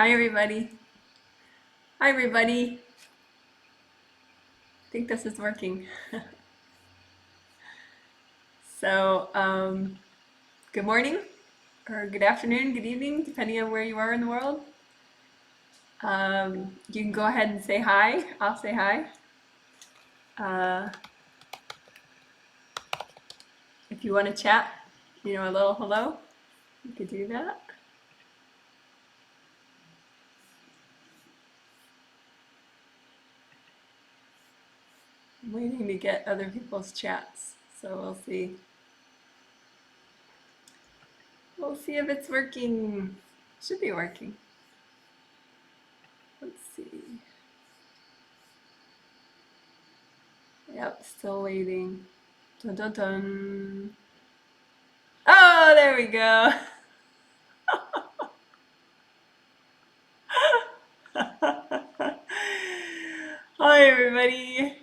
Hi, everybody. Hi, everybody. I think this is working. So, good morning, or good afternoon, good evening, depending on where you are in the world. You can go ahead and say hi. I'll say hi. Uh, if you want to chat, a little hello, you could do that. I'm waiting to get other people's chats, so we'll see. We'll see if it's working. Should be working. Let's see. Yep, still waiting. Dun dun dun. Oh, there we go. Hi, everybody.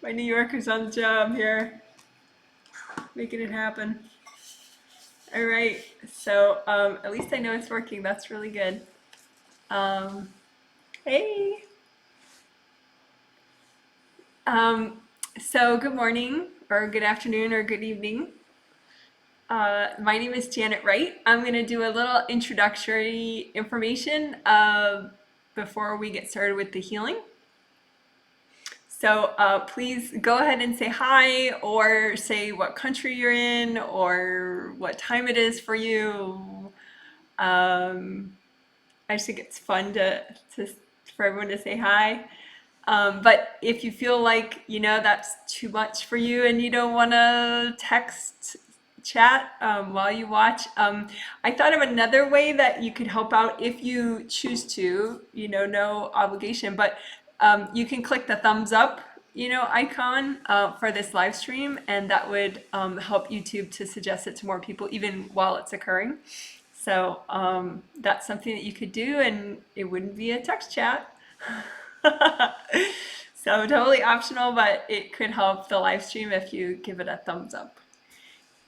My New Yorker's on the job here, making it happen. All right, so at least I know it's working. That's really good. Um, hey. Um, so good morning, or good afternoon, or good evening. My name is Janet Wright. I'm going to do a little introductory information before we get started with the healing. So please go ahead and say hi, or say what country you're in, or what time it is for you. I just think it's fun for everyone to say hi. But if you feel like, that's too much for you and you don't want to text, chat while you watch, I thought of another way that you could help out if you choose to, no obligation, but you can click the thumbs up, icon for this live stream, and that would help YouTube to suggest it to more people even while it's occurring. So that's something that you could do, and it wouldn't be a text chat. So totally optional, but it could help the live stream if you give it a thumbs up.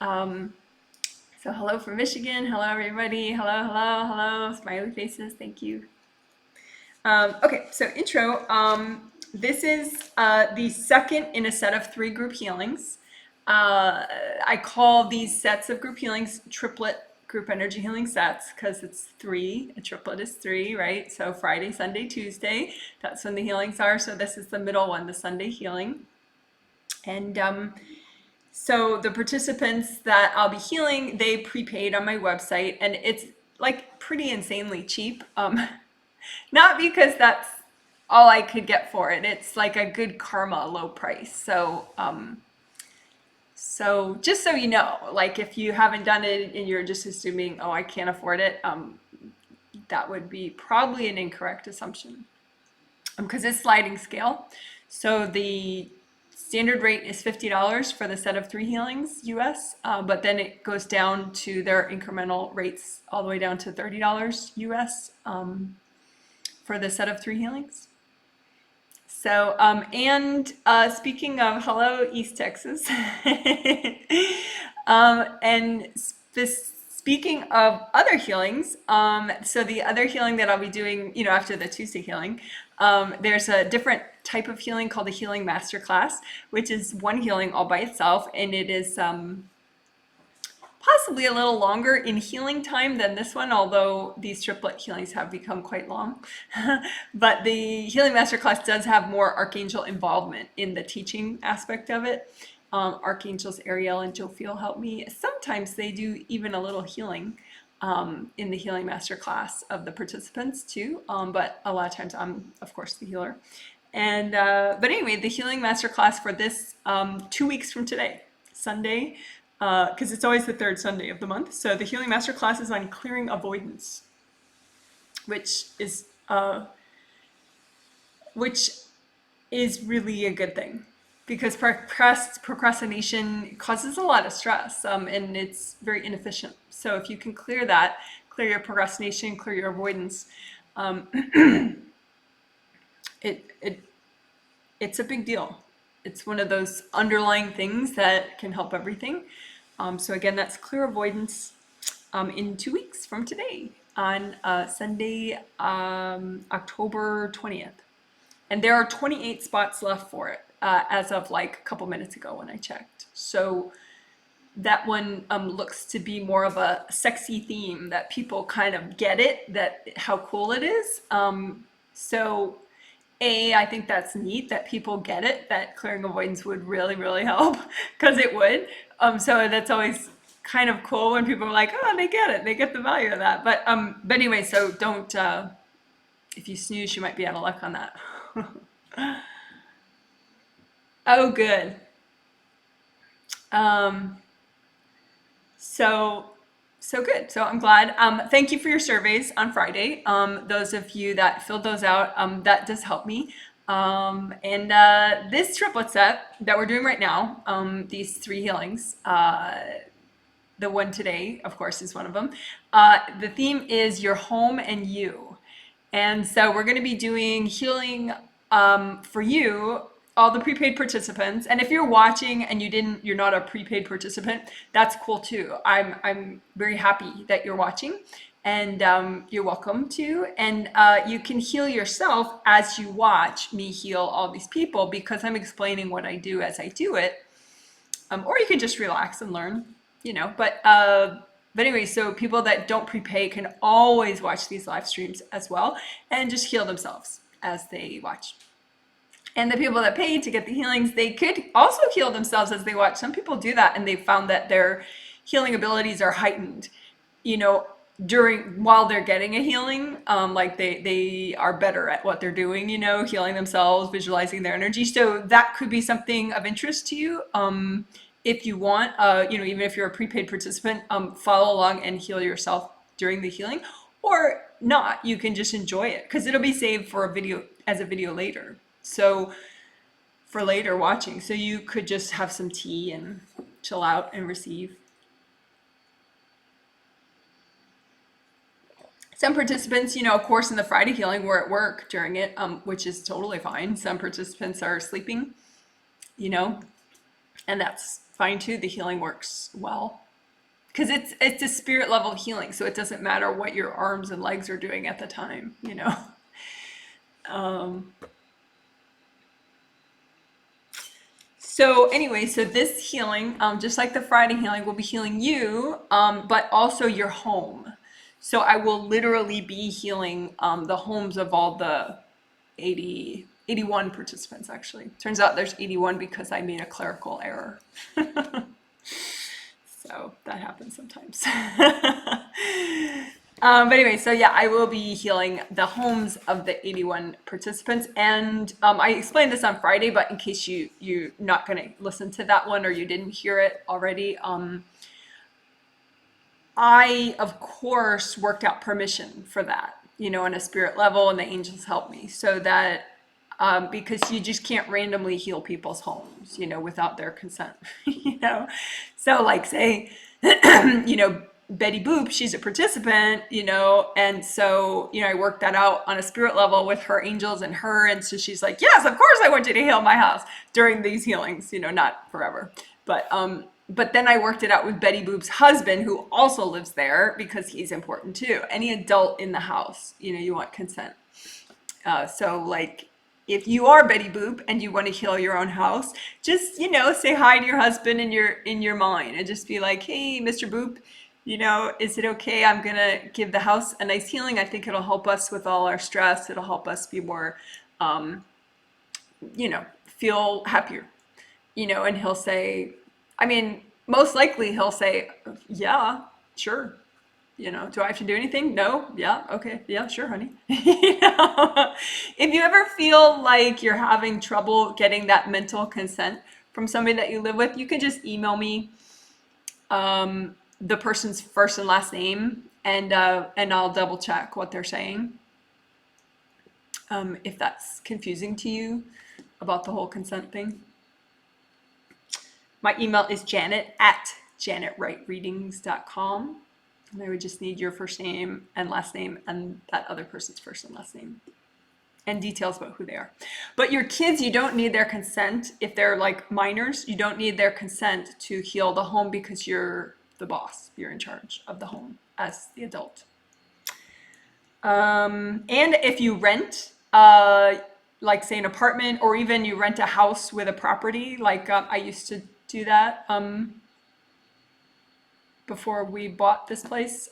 So hello from Michigan. Hello, everybody. Hello, hello, hello. Smiley faces. Thank you. Okay, so intro. This is the second in a set of 3 group healings. I call these sets of group healings triplet group energy healing sets because it's 3. A triplet is 3, right? So Friday, Sunday, Tuesday, that's when the healings are. So this is the middle one, the Sunday healing. And so the participants that I'll be healing, they prepaid on my website, and it's like pretty insanely cheap. Not because that's all I could get for it. It's like a good karma low price. So so just so you know, like if you haven't done it and you're just assuming, oh, I can't afford it, that would be probably an incorrect assumption, because it's sliding scale. So the standard rate is $50 for the set of 3 healings US, but then it goes down to their incremental rates all the way down to $30 US for the set of 3 healings. So, and speaking of, hello, East Texas. And speaking of other healings, so the other healing that I'll be doing, after the Tuesday healing, there's a different type of healing called the Healing Masterclass, which is one healing all by itself, and it is possibly a little longer in healing time than this one, although these triplet healings have become quite long. But the Healing Masterclass does have more archangel involvement in the teaching aspect of it. Archangels Ariel and Jophiel help me. Sometimes they do even a little healing in the Healing Masterclass of the participants too, but a lot of times I'm, of course, the healer. And but anyway, the Healing Masterclass for this 2 weeks from today, Sunday, because it's always the 3rd Sunday of the month. So the Healing Masterclass is on clearing avoidance, which is really a good thing, because procrastination causes a lot of stress, and it's very inefficient. So if you can clear that, clear your procrastination, clear your avoidance, it's a big deal. It's one of those underlying things that can help everything. So again, that's clear avoidance in 2 weeks from today. on Sunday, October 20th. And there are 28 spots left for it as of like a couple minutes ago when I checked. So that one looks to be more of a sexy theme that people kind of get it, that how cool it is. So I think that's neat that people get it, that clearing avoidance would really, really help, because it would. So that's always kind of cool when people are like, oh, they get it, they get the value of that. But anyway, so don't, if you snooze, you might be out of luck on that. Oh, good. Um, so, so good. So I'm glad. Thank you for your surveys on Friday. Those of you that filled those out, that does help me. And this triplet set that we're doing right now, these 3 healings, the one today, of course, is one of them. The theme is your home and you. And so we're going to be doing healing for you, all the prepaid participants. And if you're watching and you're not a prepaid participant, that's cool too. I'm very happy that you're watching, and you're welcome to. And you can heal yourself as you watch me heal all these people, because I'm explaining what I do as I do it. Or you can just relax and learn, But anyway, so people that don't prepay can always watch these live streams as well and just heal themselves as they watch. And the people that pay to get the healings, they could also heal themselves as they watch. Some people do that, and they found that their healing abilities are heightened, while they're getting a healing. Like they are better at what they're doing, healing themselves, visualizing their energy. So that could be something of interest to you. If you want, even if you're a prepaid participant, follow along and heal yourself during the healing, or not. You can just enjoy it, because it'll be saved for a video later. So for later watching, so you could just have some tea and chill out and receive. Some participants, of course, in the Friday healing were at work during it, which is totally fine. Some participants are sleeping, and that's fine too. The healing works well, because it's a spirit level healing, so it doesn't matter what your arms and legs are doing at the time, So anyway, so this healing, just like the Friday healing, will be healing you, but also your home. So I will literally be healing the homes of all the 81 participants, actually. Turns out there's 81 because I made a clerical error. So that happens sometimes. But anyway, so yeah, I will be healing the homes of the 81 participants. And I explained this on Friday, but in case you're not going to listen to that one, or you didn't hear it already, I, of course, worked out permission for that, on a spirit level, and the angels helped me. So that, because you just can't randomly heal people's homes, without their consent, So like, say, Betty Boop, she's a participant, and so, I worked that out on a spirit level with her angels and her. And so she's like, yes, of course I want you to heal my house during these healings, not forever. But then I worked it out with Betty Boop's husband, who also lives there, because he's important too. Any adult in the house, you want consent. So like, if you are Betty Boop and you want to heal your own house, just, say hi to your husband in your mind, and just be like, hey, Mr. Boop, is it okay? I'm going to give the house a nice healing. I think it'll help us with all our stress. It'll help us be more, feel happier, and he'll say, most likely he'll say, yeah, sure. Do I have to do anything? No. Yeah. Okay. Yeah, sure, honey. If you ever feel like you're having trouble getting that mental consent from somebody that you live with, you can just email me the person's first and last name, and I'll double check what they're saying. If that's confusing to you about the whole consent thing. My email is janet@janetwrightreadings.com. And I would just need your first name and last name, and that other person's first and last name, and details about who they are. But your kids, you don't need their consent. If they're like minors, you don't need their consent to heal the home, because you're the boss. You're in charge of the home as the adult. And if you rent, like say an apartment, or even you rent a house with a property, like I used to do that before we bought this place.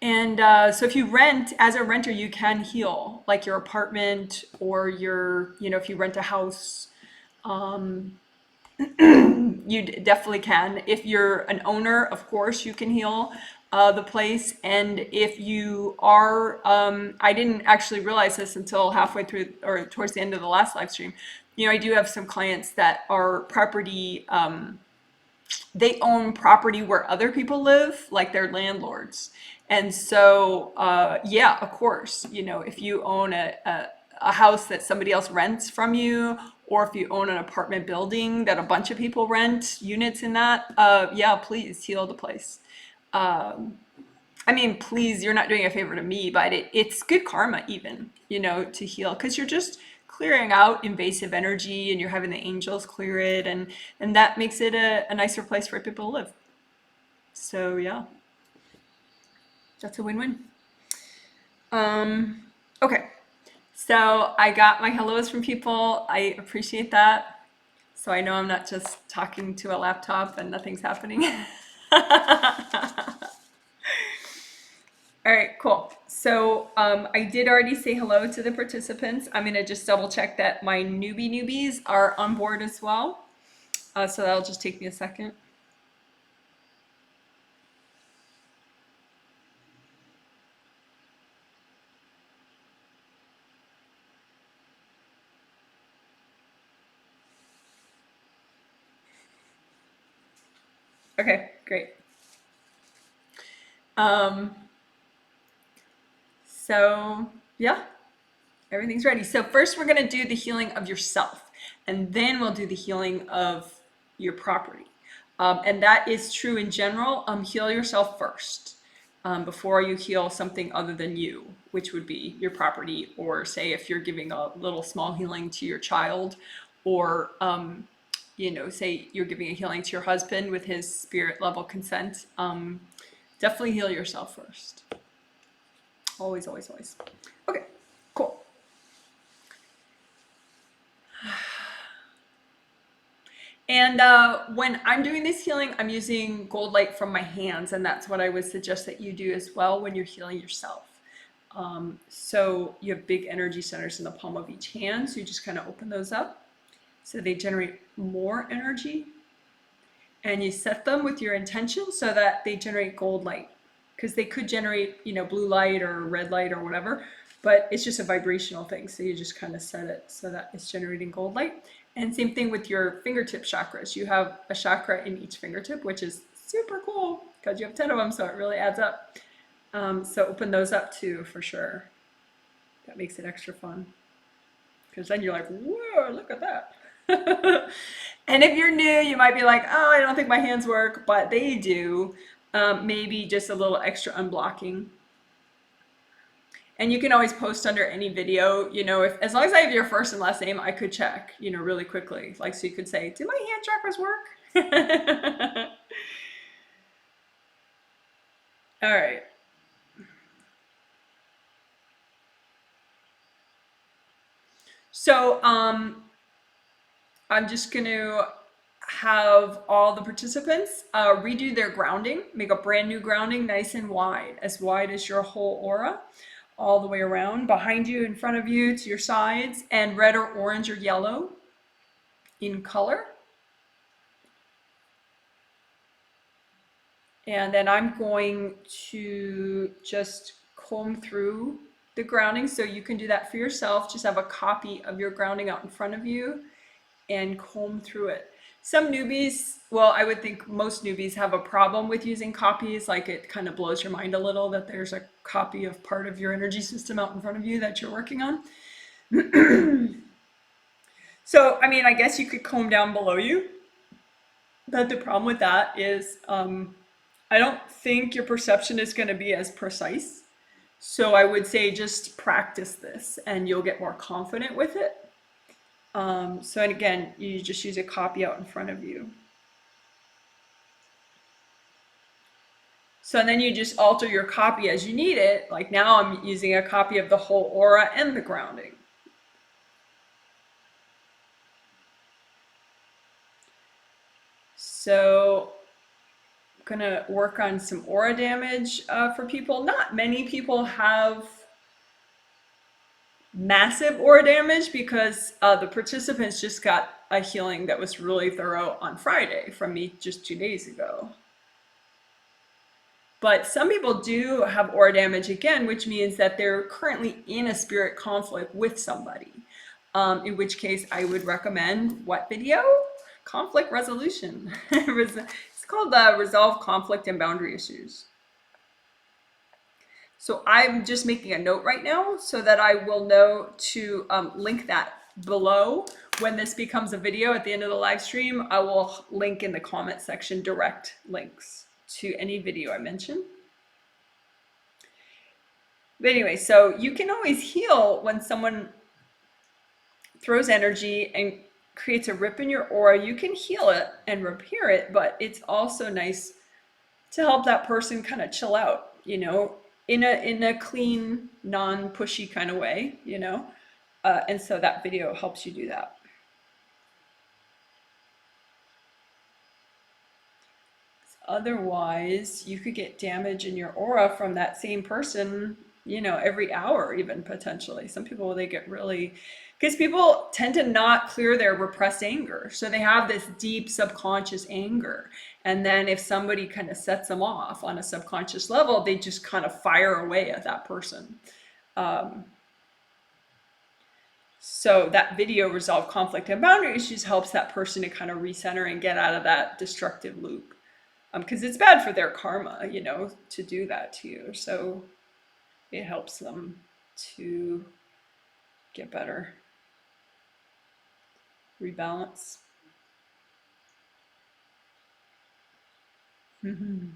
And so if you rent, as a renter, you can heal, like your apartment or your, if you rent a house, you definitely can. If you're an owner, of course, you can heal the place. And if you are, I didn't actually realize this until halfway through or towards the end of the last live stream. I do have some clients that are property, they own property where other people live, like they're landlords. And so, yeah, of course, if you own a house that somebody else rents from you, or if you own an apartment building that a bunch of people rent units in that, yeah, please heal the place. I mean, please, you're not doing a favor to me, but it's good karma even, to heal, because you're just clearing out invasive energy and you're having the angels clear it, and that makes it a nicer place for people to live. So yeah, that's a win-win. Okay, so I got my hellos from people. I appreciate that. So I know I'm not just talking to a laptop and nothing's happening. All right, cool. So I did already say hello to the participants. I'm gonna just double check that my newbies are on board as well. So that'll just take me a second. Okay, great. So yeah, everything's ready. So first we're gonna do the healing of yourself, and then we'll do the healing of your property. And that is true in general. Heal yourself first before you heal something other than you, which would be your property, or say if you're giving a little small healing to your child, or say you're giving a healing to your husband with his spirit level consent. Definitely heal yourself first. Always, always, always. Okay, cool. And when I'm doing this healing, I'm using gold light from my hands, and that's what I would suggest that you do as well when you're healing yourself. So you have big energy centers in the palm of each hand, so you just kind of open those up so they generate more energy, and you set them with your intention so that they generate gold light, because they could generate blue light or red light or whatever, but it's just a vibrational thing, so you just kind of set it so that it's generating gold light. And same thing with your fingertip chakras. You have a chakra in each fingertip, which is super cool because you have 10 of them, so it really adds up. So open those up too, for sure. That makes it extra fun, because then you're like, whoa, look at that. And if you're new, you might be like, oh, I don't think my hands work, but they do. Maybe just a little extra unblocking. And you can always post under any video, if as long as I have your first and last name, I could check, really quickly. Like, so you could say, do my hand chakras work? All right. So I'm just going to have all the participants redo their grounding, make a brand new grounding, nice and wide as your whole aura, all the way around, behind you, in front of you, to your sides, and red or orange or yellow in color. And then I'm going to just comb through the grounding, so you can do that for yourself. Just have a copy of your grounding out in front of you and comb through it. Some newbies, well, I would think most newbies have a problem with using copies. Like, it kind of blows your mind a little that there's a copy of part of your energy system out in front of you that you're working on. So, I mean, I guess you could comb down below you, but the problem with that is I don't think your perception is going to be as precise. So I would say just practice this and you'll get more confident with it. So, and again, you just use a copy out in front of you. So then you just alter your copy as you need it. Like now I'm using a copy of the whole aura and the grounding. So I'm gonna work on some aura damage for people. Not many people have massive aura damage because the participants just got a healing that was really thorough on Friday from me just 2 days ago. But some people do have aura damage again, which means that they're currently in a spirit conflict with somebody. In which case I would recommend what video? Conflict resolution. It's called Resolve Conflict and Boundary Issues. So I'm just making a note right now so that I will know to link that below. When this becomes a video at the end of the live stream, I will link in the comment section direct links to any video I mention. But anyway, so you can always heal when someone throws energy and creates a rip in your aura. You can heal it and repair it, but it's also nice to help that person kind of chill out, you know, in a clean, non-pushy kind of way, you know. And so that video helps you do that. Otherwise, you could get damage in your aura from that same person, you know, every hour, even potentially. Some people, they get really, because people tend to not clear their repressed anger. So they have this deep subconscious anger. And then if somebody kind of sets them off on a subconscious level, they just kind of fire away at that person. So that video, Resolve Conflict and Boundary Issues, helps that person to kind of recenter and get out of that destructive loop. Because it's bad for their karma, you know, to do that to you. So it helps them to get better, rebalance. Mm-hmm.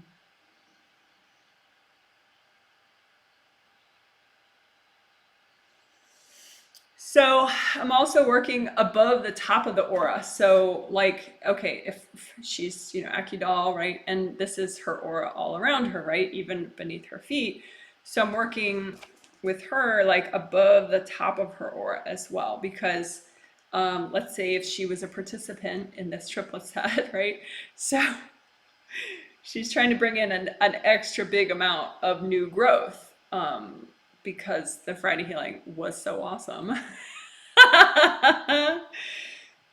So I'm also working above the top of the aura. So like, okay, if she's, you know, Akidal, right? And this is her aura all around her, right? Even beneath her feet. So I'm working with her like above the top of her aura as well, because let's say if she was a participant in this triplet set, right? So she's trying to bring in an extra big amount of new growth because the Friday healing was so awesome.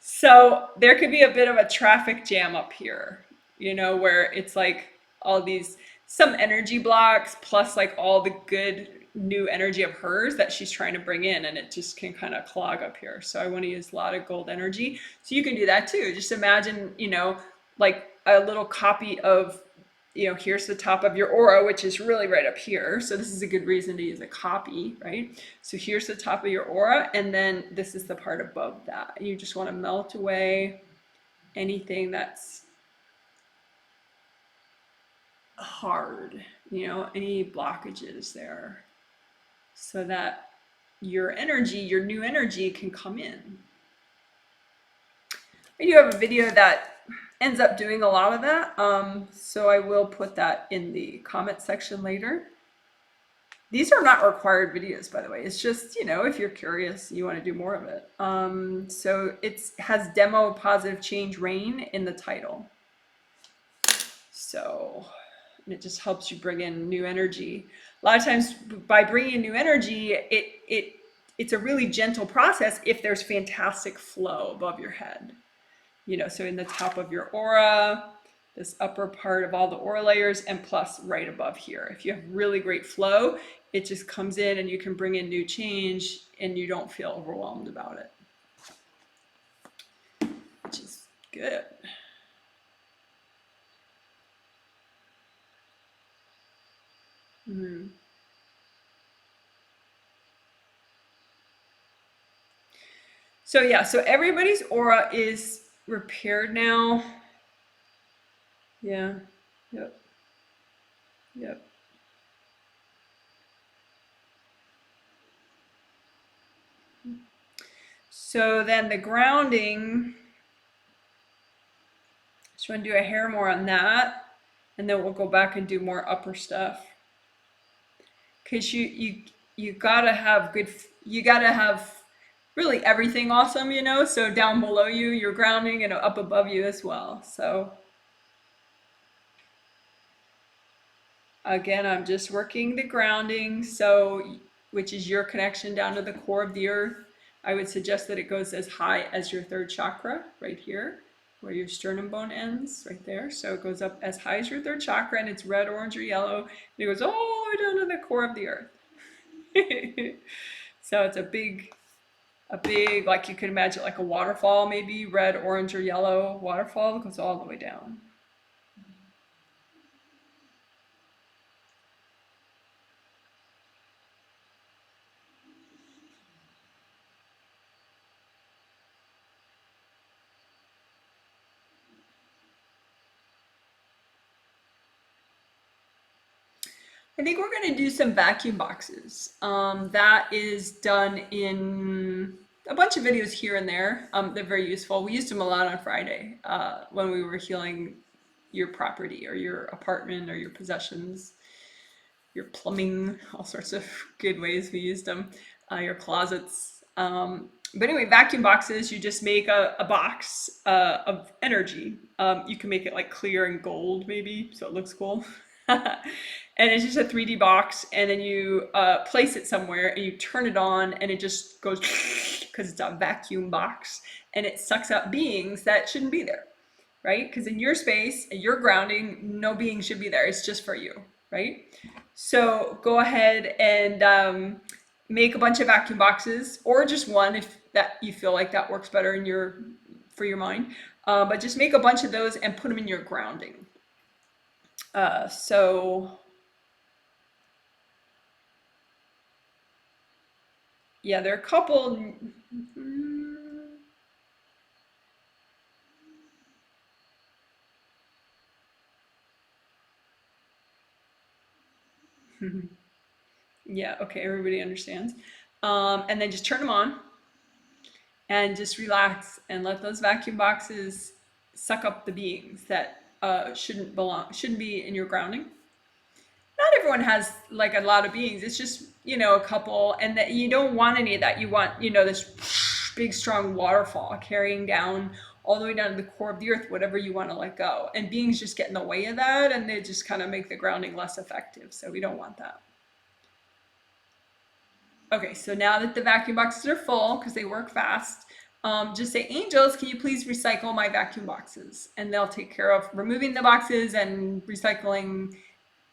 So there could be a bit of a traffic jam up here, you know, where it's like all these, some energy blocks plus like all the good new energy of hers that she's trying to bring in, and it just can kind of clog up here. So I want to use a lot of gold energy. So you can do that too. Just imagine, you know, like a little copy of, you know, here's the top of your aura, which is really right up here. So this is a good reason to use a copy, right? So here's the top of your aura, and then this is the part above that. You just want to melt away anything that's hard, you know, any blockages there, so that your energy, your new energy can come in. I do have a video that ends up doing a lot of that, so I will put that in the comment section later. These are not required videos, by the way. It's just, you know, if you're curious, you want to do more of it. So it has demo positive change rain in the title. So it just helps you bring in new energy. A lot of times by bringing in new energy, it's a really gentle process if there's fantastic flow above your head. You know, so in the top of your aura, this upper part of all the aura layers, and plus right above here. If you have really great flow, it just comes in and you can bring in new change and you don't feel overwhelmed about it, which is good. Mm-hmm. So yeah, so everybody's aura is repaired now. Yeah. Yep. Yep. So then the grounding, just want to do a hair more on that. and then we'll go back and do more upper stuff. Because you gotta have you gotta have really everything awesome, you know? So down below you, you're grounding, and up above you as well. So again, I'm just working the grounding, so which is your connection down to the core of the earth. I would suggest that it goes as high as your third chakra, right here, where your sternum bone ends, right there. So it goes up as high as your third chakra, and it's red, orange, or yellow, and it goes all the way down to the core of the earth. So it's a big, like you could imagine like a waterfall, maybe red, orange, or yellow waterfall that goes all the way down. I think we're going to do some vacuum boxes. That is done in a bunch of videos here and there. They're very useful. We used them a lot on Friday when we were healing your property or your apartment or your possessions, your plumbing, all sorts of good ways we used them, your closets. But anyway, vacuum boxes, you just make a box of energy. You can make it like clear and gold maybe, so it looks cool. And it's just a 3D box, and then you place it somewhere and you turn it on, and it just goes because it's a vacuum box, and it sucks up beings that shouldn't be there, right? Because in your space, your grounding, no being should be there. It's just for you, right? So go ahead and make a bunch of vacuum boxes, or just one if that you feel like that works better in for your mind. But just make a bunch of those and put them in your grounding. So yeah, there are a couple. Yeah, okay, everybody understands. And then just turn them on and just relax and let those vacuum boxes suck up the beings that shouldn't be in your grounding. Not everyone has like a lot of beings. It's just, a couple, and that you don't want any of that. You want, this big, strong waterfall carrying down all the way down to the core of the earth, whatever you want to let go. And beings just get in the way of that, and they just kind of make the grounding less effective. So we don't want that. Okay, so now that the vacuum boxes are full, because they work fast, just say, angels, can you please recycle my vacuum boxes? And they'll take care of removing the boxes and recycling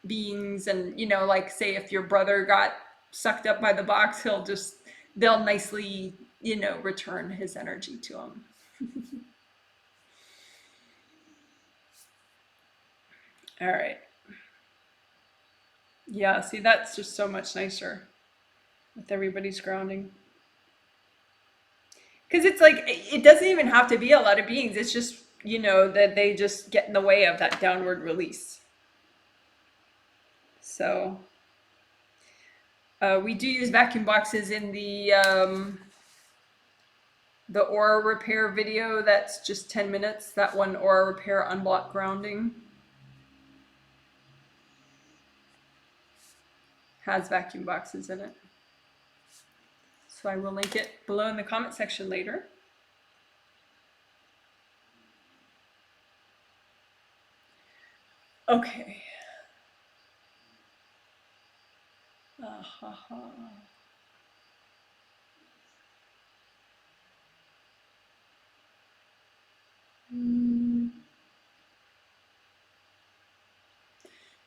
beings. And, like say if your brother got sucked up by the box, they'll nicely, return his energy to him. All right. Yeah, see, that's just so much nicer with everybody's grounding. Because it's like, it doesn't even have to be a lot of beings. It's just, that they just get in the way of that downward release. So we do use vacuum boxes in the aura repair video. That's just 10 minutes. That one, aura repair, unblock grounding, has vacuum boxes in it. So I will link it below in the comment section later. Okay.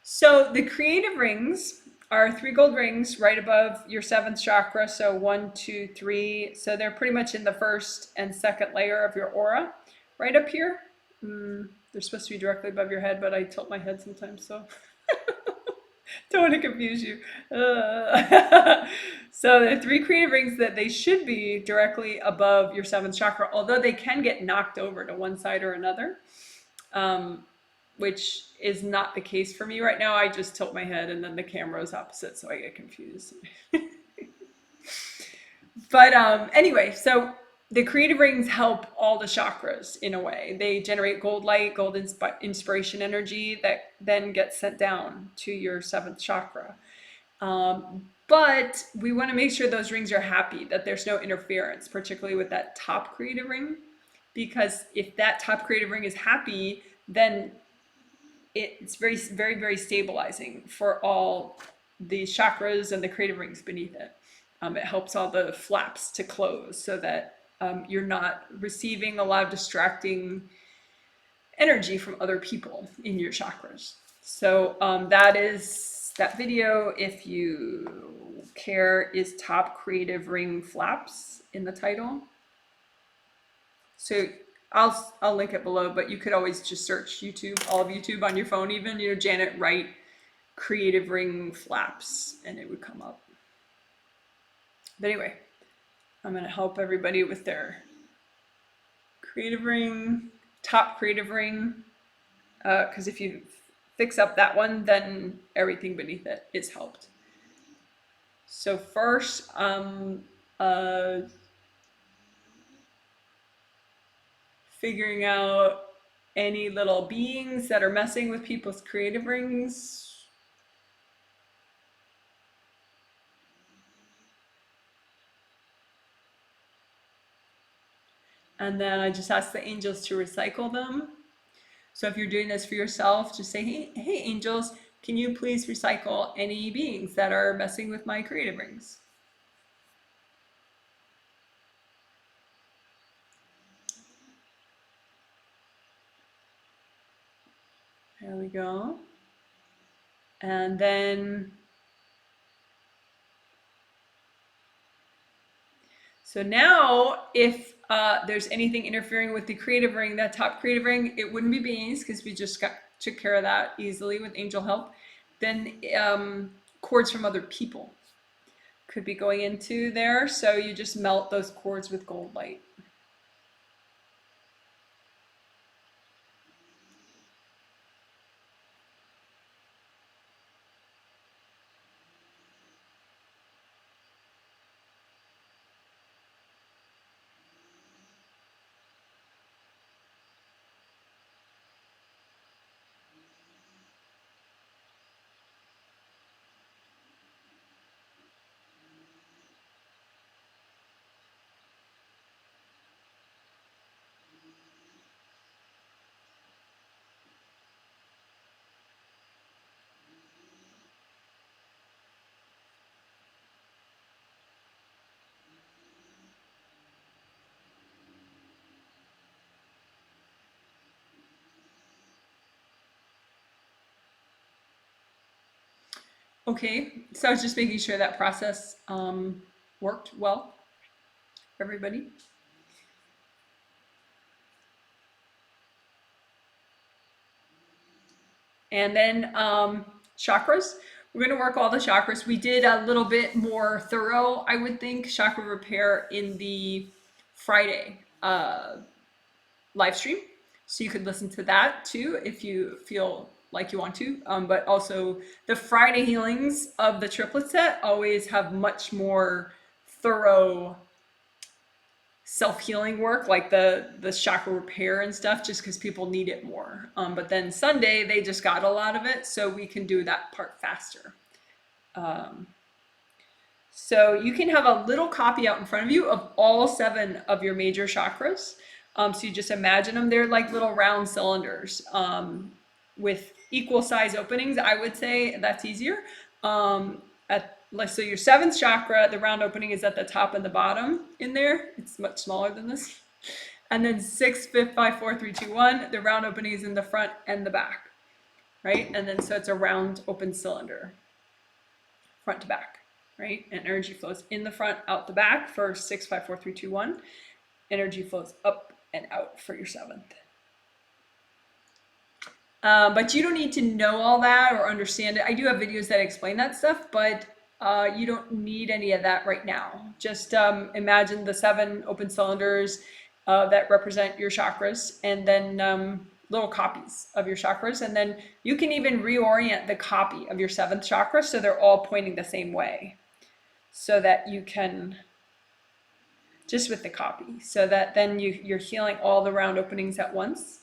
So the creative rings are 3 gold rings right above your 7th chakra. So 1, 2, 3. So they're pretty much in the first and second layer of your aura, right up here. They're supposed to be directly above your head, but I tilt my head sometimes, so don't want to confuse you. So there are 3 creative rings that they should be directly above your 7th chakra, although they can get knocked over to one side or another, which is not the case for me right now. I just tilt my head and then the camera is opposite, so I get confused. But anyway, so the creative rings help all the chakras in a way. They generate gold light, gold inspiration energy that then gets sent down to your seventh chakra. But we want to make sure those rings are happy, that there's no interference, particularly with that top creative ring. Because if that top creative ring is happy, then it's very, very, very stabilizing for all the chakras and the creative rings beneath it. It helps all the flaps to close so that you're not receiving a lot of distracting energy from other people in your chakras. So that video, if you care, is top creative ring flaps in the title. So I'll link it below, but you could always just search YouTube, all of YouTube on your phone even, Janet Wright creative ring flaps, and it would come up. But anyway, I'm going to help everybody with their creative ring, top creative ring, because if you fix up that one, then everything beneath it is helped. So first, figuring out any little beings that are messing with people's creative rings. And then I just ask the angels to recycle them. So if you're doing this for yourself, just say, hey angels, can you please recycle any beings that are messing with my creative rings? There we go. And then, so now if there's anything interfering with the creative ring, that top creative ring, it wouldn't be beings because we just took care of that easily with angel help. Then cords from other people could be going into there. So you just melt those cords with gold light. Okay, so I was just making sure that process worked well for everybody. And then chakras. We're going to work all the chakras. We did a little bit more thorough, I would think, chakra repair in the Friday live stream. So you could listen to that too if you feel like you want to. But also the Friday healings of the triplet set always have much more thorough self-healing work, like the chakra repair and stuff, just because people need it more. But then Sunday they just got a lot of it, so we can do that part faster. So you can have a little copy out in front of you of all 7 of your major chakras. So you just imagine them, they're like little round cylinders with equal size openings. I would say that's easier. So your 7th chakra, the round opening is at the top and the bottom in there. It's much smaller than this. And then 6, 5, 5, 4, 3, 2, 1, the round opening is in the front and the back, right? And then so it's a round open cylinder, front to back, right? And energy flows in the front, out the back for 6, 5, 4, 3, 2, 1. Energy flows up and out for your 7th. But you don't need to know all that or understand it. I do have videos that explain that stuff, but you don't need any of that right now. Just imagine the 7 open cylinders that represent your chakras, and then little copies of your chakras. And then you can even reorient the copy of your 7th chakra so they're all pointing the same way, so that you can just with the copy, so that then you're healing all the round openings at once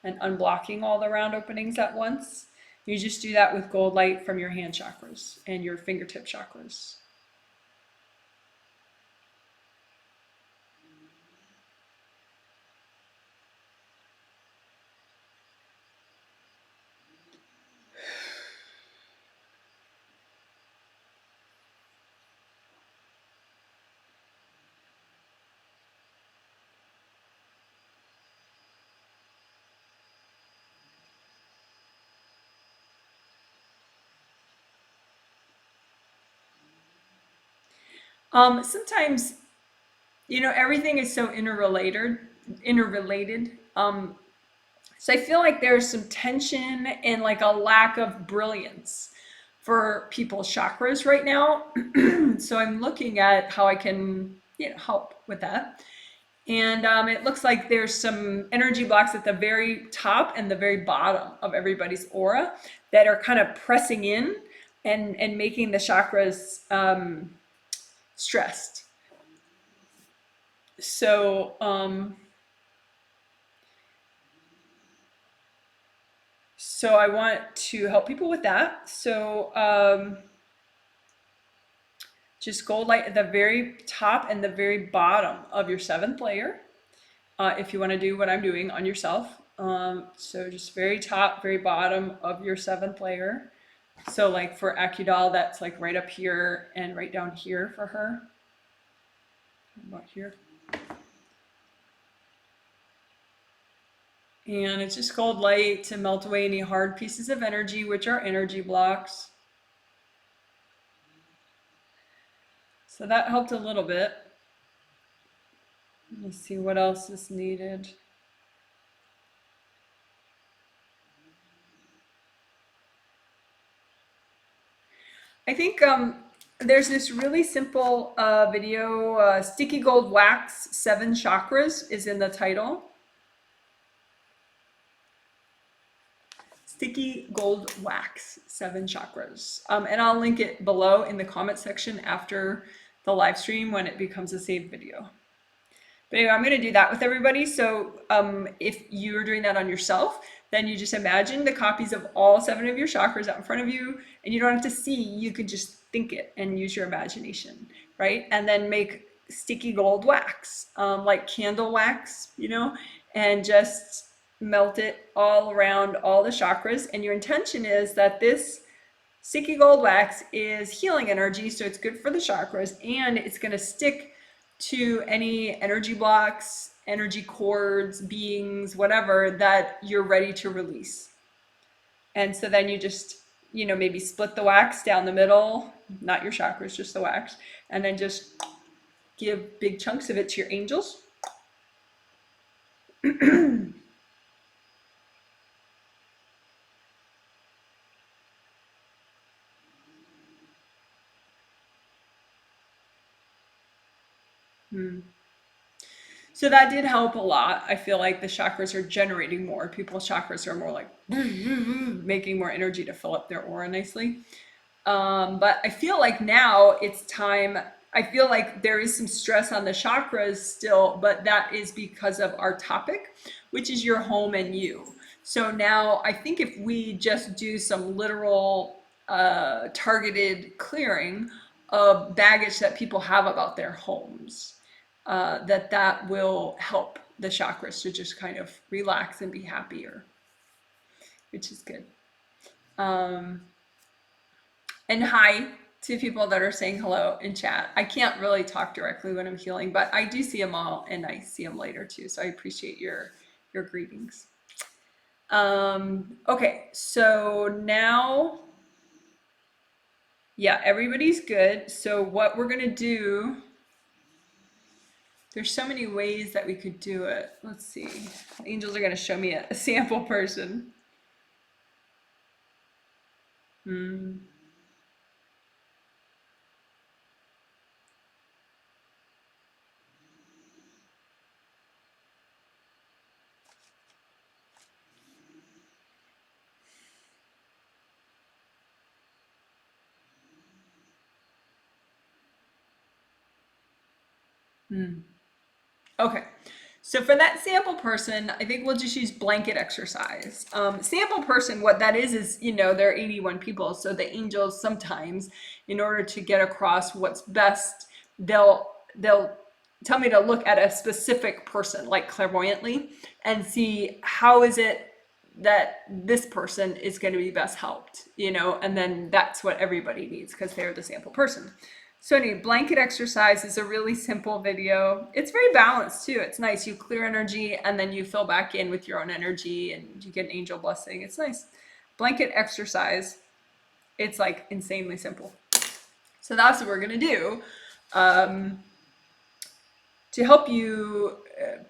and unblocking all the round openings at once. You just do that with gold light from your hand chakras and your fingertip chakras. Sometimes, everything is so interrelated. So I feel like there's some tension and like a lack of brilliance for people's chakras right now. So I'm looking at how I can, help with that. And it looks like there's some energy blocks at the very top and the very bottom of everybody's aura that are kind of pressing in and making the chakras stressed. So, so I want to help people with that. So, just gold light at the very top and the very bottom of your seventh layer. If you want to do what I'm doing on yourself. So just very top, very bottom of your seventh layer. So like for Akudal, that's like right up here and right down here for her. About here. And it's just gold light to melt away any hard pieces of energy, which are energy blocks. So that helped a little bit. Let's see what else is needed. I think there's this really simple video, Sticky Gold Wax 7 Chakras is in the title. Sticky Gold Wax 7 Chakras. And I'll link it below in the comment section after the live stream when it becomes a saved video. But anyway, I'm going to do that with everybody. So if you're doing that on yourself, then you just imagine the copies of all 7 of your chakras out in front of you, and you don't have to see, you could just think it and use your imagination, right? And then make sticky gold wax, like candle wax, and just melt it all around all the chakras. And your intention is that this sticky gold wax is healing energy, so it's good for the chakras, and it's going to stick to any energy blocks, energy cords, beings, whatever that you're ready to release. And so then you just, maybe split the wax down the middle, not your chakras, just the wax, and then just give big chunks of it to your angels. So that did help a lot. I feel like the chakras are generating more. People's chakras are more like making more energy to fill up their aura nicely. But I feel like now it's time. I feel like there is some stress on the chakras still, but that is because of our topic, which is your home and you. So now I think if we just do some literal targeted clearing of baggage that people have about their homes, that will help the chakras to just kind of relax and be happier, which is good. And hi to people that are saying hello in chat. I can't really talk directly when I'm healing, but I do see them all and I see them later too. So I appreciate your greetings. Okay, so now, yeah, everybody's good. So what we're gonna do, there's so many ways that we could do it. Let's see. Angels are going to show me a sample person. Okay. So for that sample person, I think we'll just use blanket exercise. Sample person, what that is, there are 81 people. So the angels sometimes, in order to get across what's best, they'll tell me to look at a specific person, like clairvoyantly, and see how is it that this person is going to be best helped, and then that's what everybody needs because they're the sample person. So anyway, blanket exercise is a really simple video. It's very balanced too. It's nice. You clear energy and then you fill back in with your own energy and you get an angel blessing. It's nice. Blanket exercise. It's like insanely simple. So that's what we're going to do to help you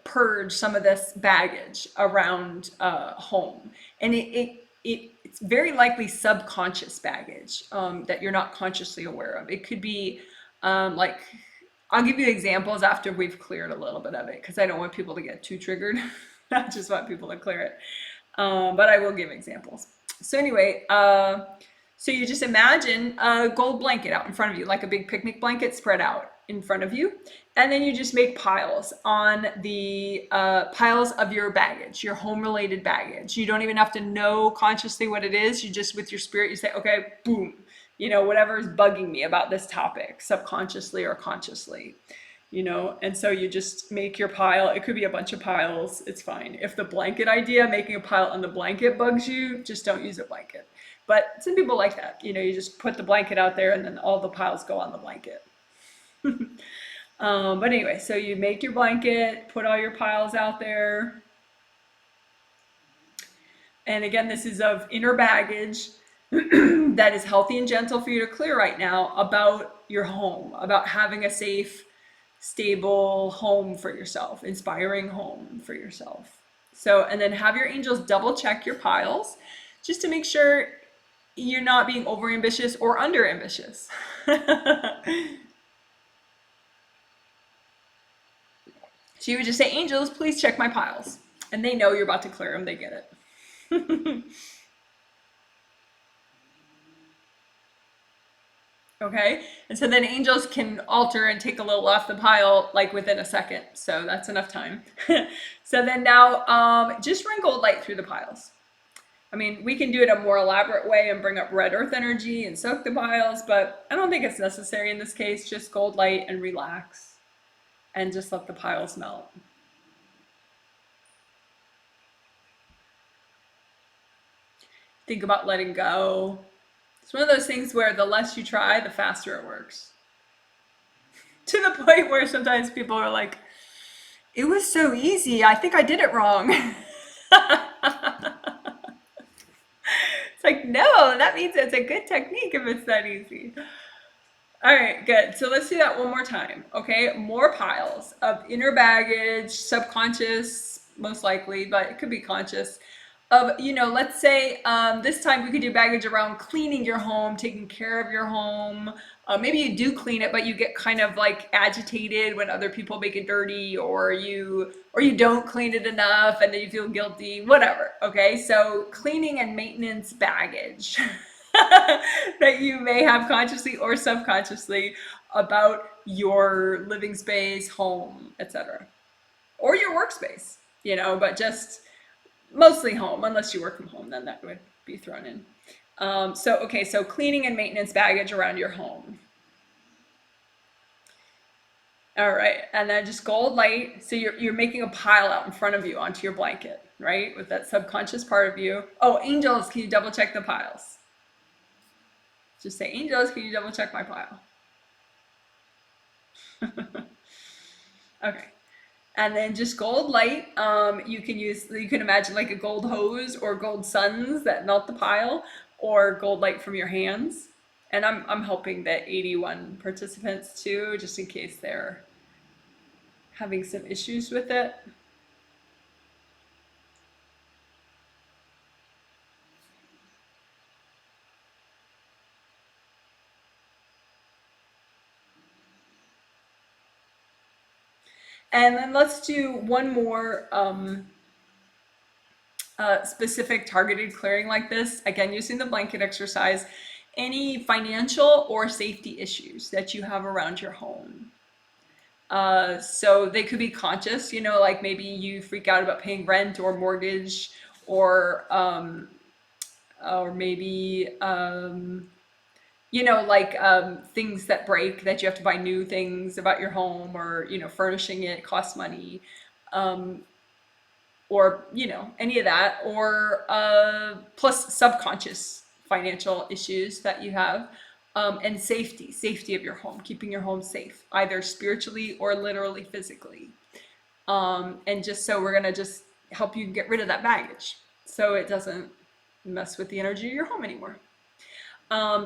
purge some of this baggage around home. And it's very likely subconscious baggage that you're not consciously aware of. It could be like, I'll give you examples after we've cleared a little bit of it because I don't want people to get too triggered. I just want people to clear it. But I will give examples. So anyway, so you just imagine a gold blanket out in front of you, like a big picnic blanket spread out in front of you. And then you just make piles on the piles of your baggage, your home related baggage. You don't even have to know consciously what it is. You just, with your spirit, you say, okay, boom, whatever is bugging me about this topic, subconsciously or consciously, and so you just make your pile. It could be a bunch of piles. It's fine. If the blanket idea, making a pile on the blanket bugs you, just don't use a blanket. But some people like that. You just put the blanket out there and then all the piles go on the blanket. But anyway, so you make your blanket, put all your piles out there. And again, this is of inner baggage that is healthy and gentle for you to clear right now about your home, about having a safe, stable home for yourself, inspiring home for yourself. So, and then have your angels double check your piles just to make sure you're not being over ambitious or under ambitious. So you would just say, angels, please check my piles. And they know you're about to clear them. They get it. Okay. And so then angels can alter and take a little off the pile like within a second. So that's enough time. So then now just run gold light through the piles. I mean, we can do it a more elaborate way and bring up red earth energy and soak the piles, but I don't think it's necessary in this case. Just gold light and relax. And just let the piles melt. Think about letting go. It's one of those things where the less you try, the faster it works. To the point where sometimes people are like, it was so easy. I think I did it wrong. It's like, no, that means it's a good technique if it's that easy. All right, good. So let's do that one more time. Okay, more piles of inner baggage, subconscious, most likely, but it could be conscious. Of, let's say this time we could do baggage around cleaning your home, taking care of your home. Maybe you do clean it, but you get kind of like agitated when other people make it dirty, or you don't clean it enough and then you feel guilty, whatever. Okay, so cleaning and maintenance baggage. That you may have consciously or subconsciously about your living space, home, etc. Or your workspace, but just mostly home, unless you work from home, then that would be thrown in. So cleaning and maintenance baggage around your home. All right, and then just gold light. So you're making a pile out in front of you onto your blanket, right? With that subconscious part of you. Oh, angels, can you double check the piles? Just say, angels, can you double check my pile? Okay. And then just gold light. You can imagine like a gold hose or gold suns that melt the pile, or gold light from your hands. And I'm helping the 81 participants too, just in case they're having some issues with it. And then let's do one more specific targeted clearing like this. Again, using the blanket exercise. Any financial or safety issues that you have around your home. So they could be conscious, like maybe you freak out about paying rent or mortgage, or maybe like things that break, that you have to buy new things about your home, or furnishing it costs money, um, or any of that, or plus subconscious financial issues that you have, and safety of your home, keeping your home safe, either spiritually or literally physically. And just so we're gonna just help you get rid of that baggage so it doesn't mess with the energy of your home anymore.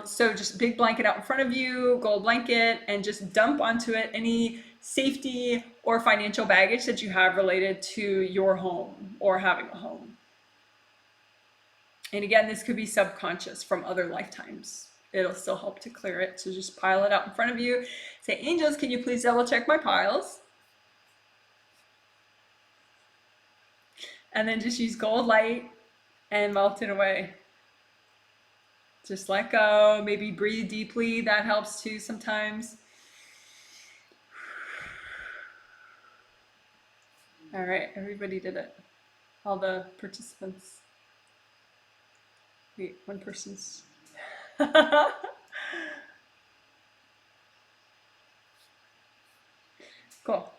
So just big blanket out in front of you, gold blanket, and just dump onto it any safety or financial baggage that you have related to your home or having a home. And again, this could be subconscious from other lifetimes. It'll still help to clear it. So just pile it out in front of you. Say, angels, can you please double check my piles? And then just use gold light and melt it away. Just let go, maybe breathe deeply, that helps too sometimes. All right, everybody did it. All the participants. Wait, one person's. Cool.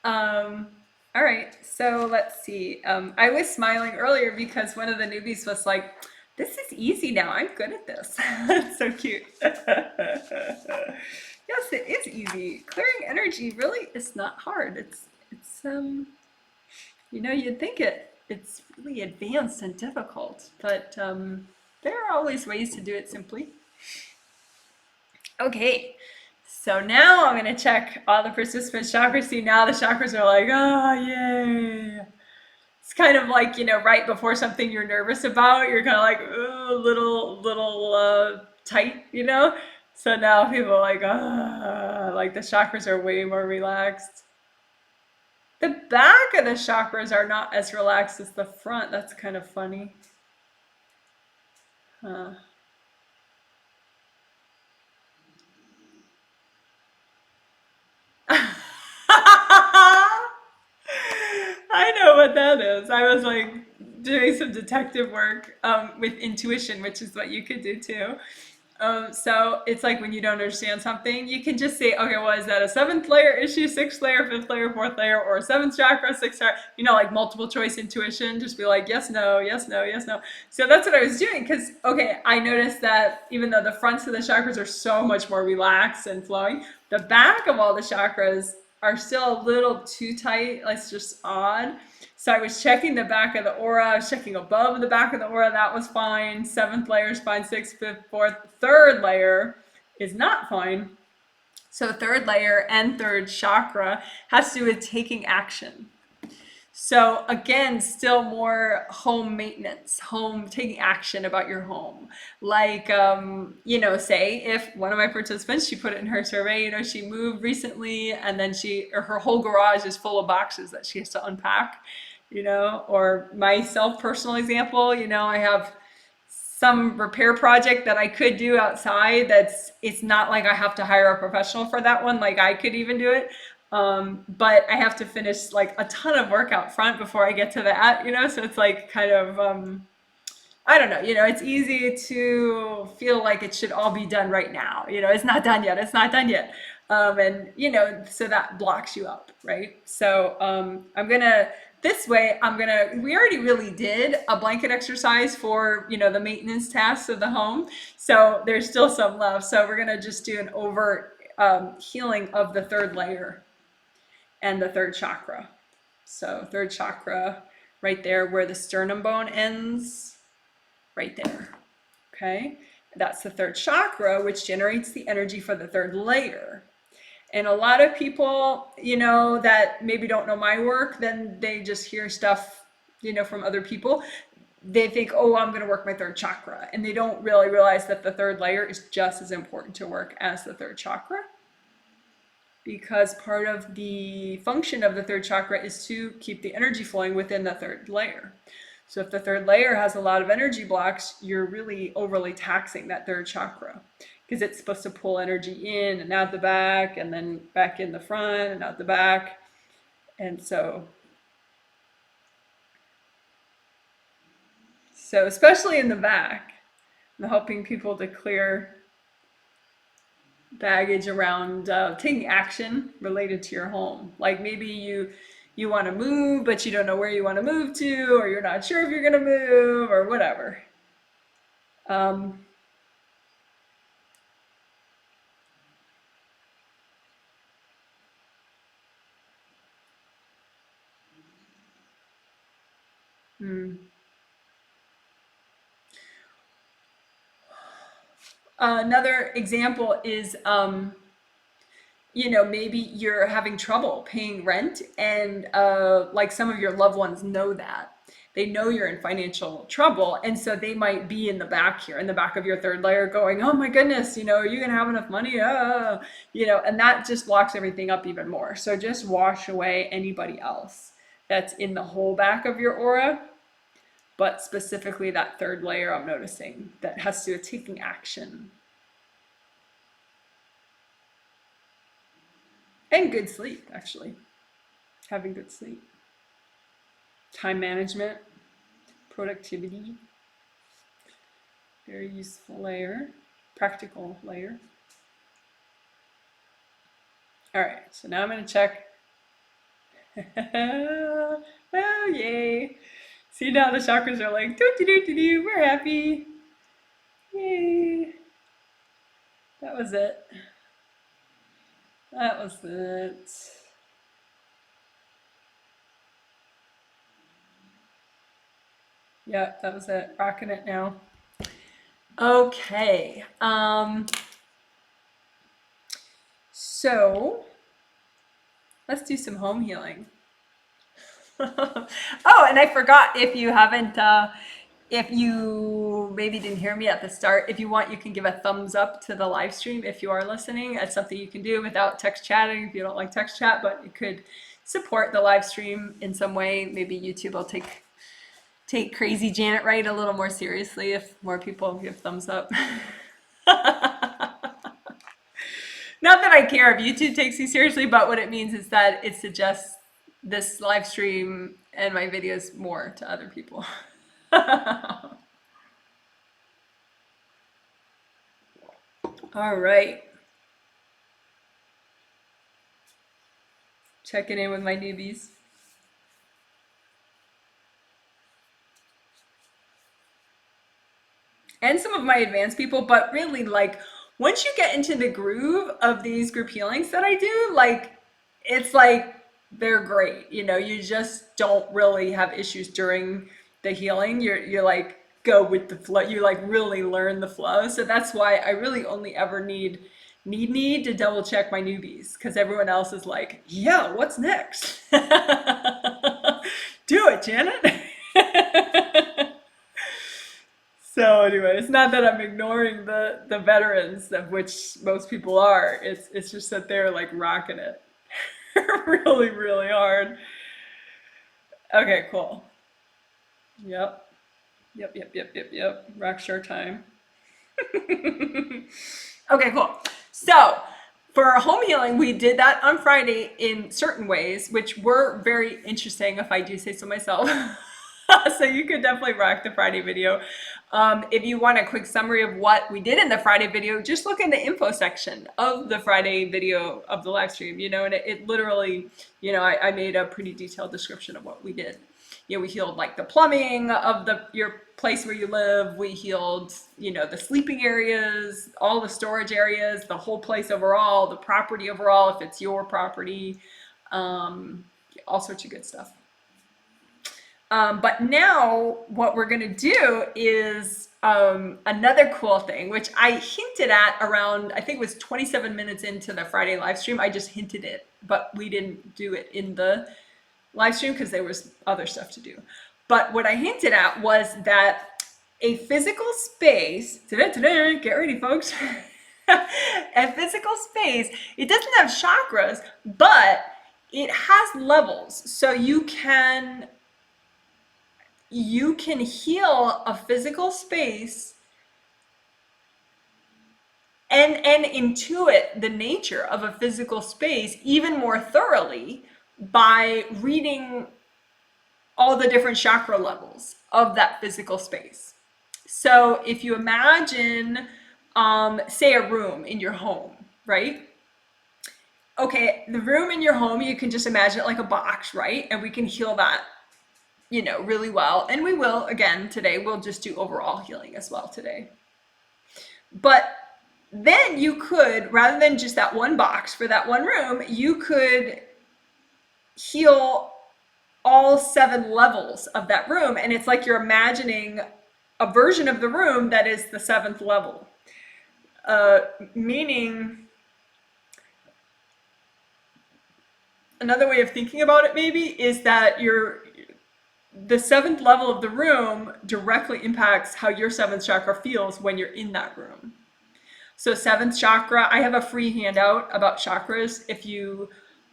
All right, so let's see. I was smiling earlier because one of the newbies was like, this is easy now. I'm good at this. It's so cute. Yes, it is easy. Clearing energy really is not hard. It's you'd think it's really advanced and difficult, but there are always ways to do it simply. Okay, so now I'm gonna check all the participants' chakras. See, now the chakras are like, oh, yay. It's kind of like, right before something you're nervous about, you're kind of like, oh, little tight, So now people are like, ah, like the chakras are way more relaxed. The back of the chakras are not as relaxed as the front. That's kind of funny. Huh. I know what that is. I was like doing some detective work with intuition, which is what you could do too. So it's like when you don't understand something, you can just say, okay, well, is that a 7th layer issue, 6th layer, 5th layer, 4th layer, or 7th chakra, 6th chakra, like multiple choice intuition, just be like, yes, no, yes, no, yes, no. So that's what I was doing because, okay, I noticed that even though the fronts of the chakras are so much more relaxed and flowing, the back of all the chakras are still a little too tight. It's just odd. So I was checking the back of the aura. I was checking above the back of the aura. That was fine. 7th layer is fine. 6th, 5th, 4th. 3rd layer is not fine. So 3rd layer and 3rd chakra has to do with taking action. So again, still more home maintenance, taking action about your home. Like, say if one of my participants, she put it in her survey, she moved recently and then her whole garage is full of boxes that she has to unpack, or myself, personal example, I have some repair project that I could do outside it's not like I have to hire a professional for that one. Like I could even do it. But I have to finish like a ton of work out front before I get to that, so it's like kind of, I don't know, it's easy to feel like it should all be done right now. It's not done yet. It's not done yet. And, so that blocks you up, right? So we already really did a blanket exercise for, the maintenance tasks of the home. So there's still some left. So we're going to just do an overt healing of the 3rd layer and the 3rd chakra. So 3rd chakra right there where the sternum bone ends, right there. Okay, that's the 3rd chakra, which generates the energy for the 3rd layer. And a lot of people, that maybe don't know my work, then they just hear stuff, from other people. They think, oh, I'm going to work my 3rd chakra. And they don't really realize that the 3rd layer is just as important to work as the 3rd chakra. Because part of the function of the 3rd chakra is to keep the energy flowing within the 3rd layer. So if the 3rd layer has a lot of energy blocks, you're really overly taxing that 3rd chakra. because it's supposed to pull energy in and out the back and then back in the front and out the back. And so especially in the back, I'm helping people to clear baggage around taking action related to your home. Like maybe you want to move, but you don't know where you want to move to, or you're not sure if you're going to move, or whatever. Um, hmm. Another example is, maybe you're having trouble paying rent, and like some of your loved ones know that. They know you're in financial trouble, and so they might be in the back here, in the back of your third layer, going, "Oh my goodness, are you gonna have enough money?" And that just blocks everything up even more. So just wash away anybody else that's in the whole back of your aura, but specifically that third layer I'm noticing that has to do with taking action. And good sleep, actually. Having good sleep. Time management, productivity. Very useful layer, practical layer. All right, so now I'm going to check. Oh, yay. See, now the chakras are like, do, we're happy. Yay. That was it. That was it. Yeah, that was it. Rocking it now. Okay. So let's do some home healing. Oh, and I forgot, if you haven't, if you maybe didn't hear me at the start, if you want, you can give a thumbs up to the live stream if you are listening. That's something you can do without text chatting if you don't like text chat, but you could support the live stream in some way. Maybe YouTube will take crazy Janet Wright a little more seriously if more people give thumbs up. Not that I care if YouTube takes you seriously, but what it means is that it suggests this live stream and my videos more to other people. All right. Checking in with my newbies. And some of my advanced people, but really, like, once you get into the groove of these group healings that I do, like, it's like they're great. You just don't really have issues during the healing. You're like, go with the flow. You like really learn the flow. So that's why I really only ever need to double check my newbies, because everyone else is like, yeah, what's next? Do it, Janet. So anyway, it's not that I'm ignoring the veterans, of which most people are. It's just that they're like rocking it really, really hard. Okay, cool. Yep. Rock star time. Okay, cool. So for home healing, we did that on Friday in certain ways, which were very interesting, if I do say so myself. So you could definitely rock the Friday video. If you want a quick summary of what we did in the Friday video, just look in the info section of the Friday video of the live stream, and it literally, I made a pretty detailed description of what we did. We healed like the plumbing of your place where you live. We healed, the sleeping areas, all the storage areas, the whole place overall, the property overall, if it's your property, all sorts of good stuff. But now what we're going to do is another cool thing, which I hinted at around, I think it was 27 minutes into the Friday live stream. I just hinted it, but we didn't do it in the live stream because there was other stuff to do. But what I hinted at was that a physical space, get ready, folks. A physical space, it doesn't have chakras, but it has levels. So you can heal a physical space and intuit the nature of a physical space even more thoroughly by reading all the different chakra levels of that physical space. So if you imagine, say, a room in your home, right? Okay, the room in your home, you can just imagine it like a box, right? And we can heal that, really well. And we will, again, today, we'll just do overall healing as well today. But then you could, rather than just that one box for that one room, you could heal all 7 levels of that room. And it's like you're imagining a version of the room that is the 7th level. Meaning, another way of thinking about it maybe is that the 7th level of the room directly impacts how your 7th chakra feels when you're in that room. So 7th chakra, I have a free handout about chakras. If you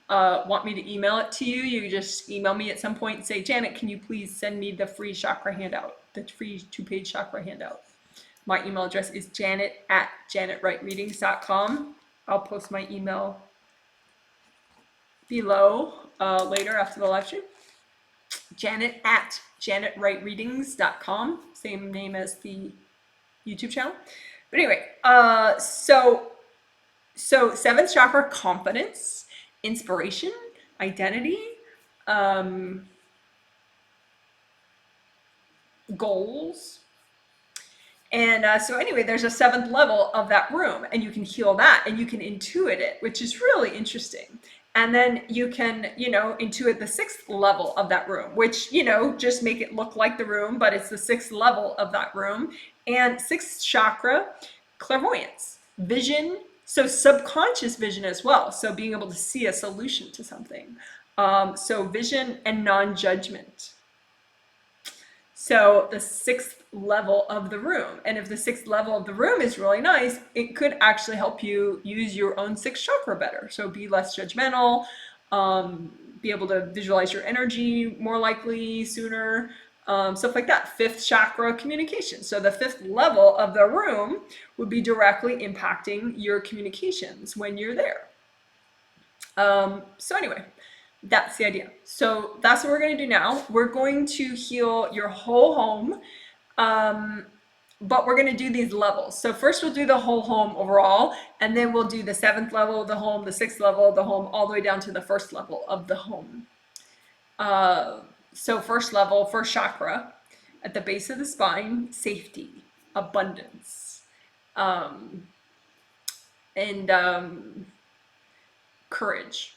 want me to email it to you, you can just email me at some point and say, Janet, can you please send me the free chakra handout, the free 2-page chakra handout. My email address is janet@janetwrightreadings.com. I'll post my email below later after the live stream. Janet@janetwrightreadings.com, same name as the YouTube channel. But anyway, so 7th chakra, confidence, inspiration, identity, goals. And so anyway, there's a 7th level of that room, and you can heal that, and you can intuit it, which is really interesting. And then you can, intuit the 6th level of that room, which, just make it look like the room, but it's the 6th level of that room. And 6th chakra, clairvoyance, vision, so subconscious vision as well. So being able to see a solution to something. So vision and non-judgment. So the 6th level of the room. And if the 6th level of the room is really nice, it could actually help you use your own 6th chakra better. So be less judgmental, be able to visualize your energy more likely, sooner, stuff like that. 5th chakra, communication. So the 5th level of the room would be directly impacting your communications when you're there. So anyway, that's the idea. So that's what we're going to do now. We're going to heal your whole home, but we're going to do these levels. So first we'll do the whole home overall, and then we'll do the 7th level of the home, the 6th level of the home, all the way down to the 1st level of the home. So first level, first chakra, at the base of the spine, safety, abundance, and courage.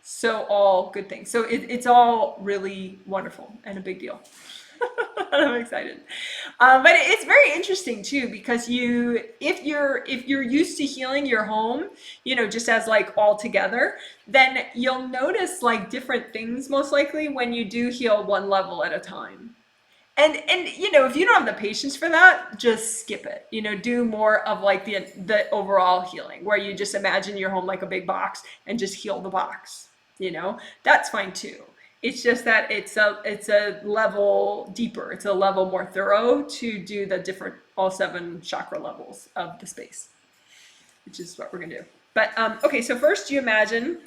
So all good things. So it's all really wonderful and a big deal. I'm excited. But it's very interesting too, because if you're used to healing your home, just as like all together, then you'll notice like different things most likely when you do heal one level at a time. And if you don't have the patience for that, just skip it. Do more of like the overall healing, where you just imagine your home like a big box and just heal the box. That's fine too. It's just that it's a level deeper. It's a level more thorough to do the different, all 7 chakra levels of the space, which is what we're gonna do. But okay, so first you imagine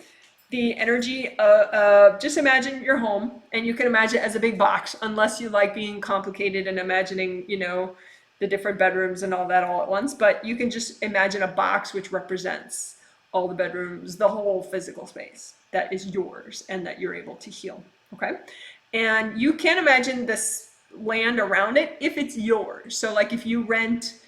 the energy, just imagine your home, and you can imagine it as a big box, unless you like being complicated and imagining, the different bedrooms and all that all at once. But you can just imagine a box which represents all the bedrooms, the whole physical space that is yours and that you're able to heal, okay? And you can imagine this land around it if it's yours. So like if you rent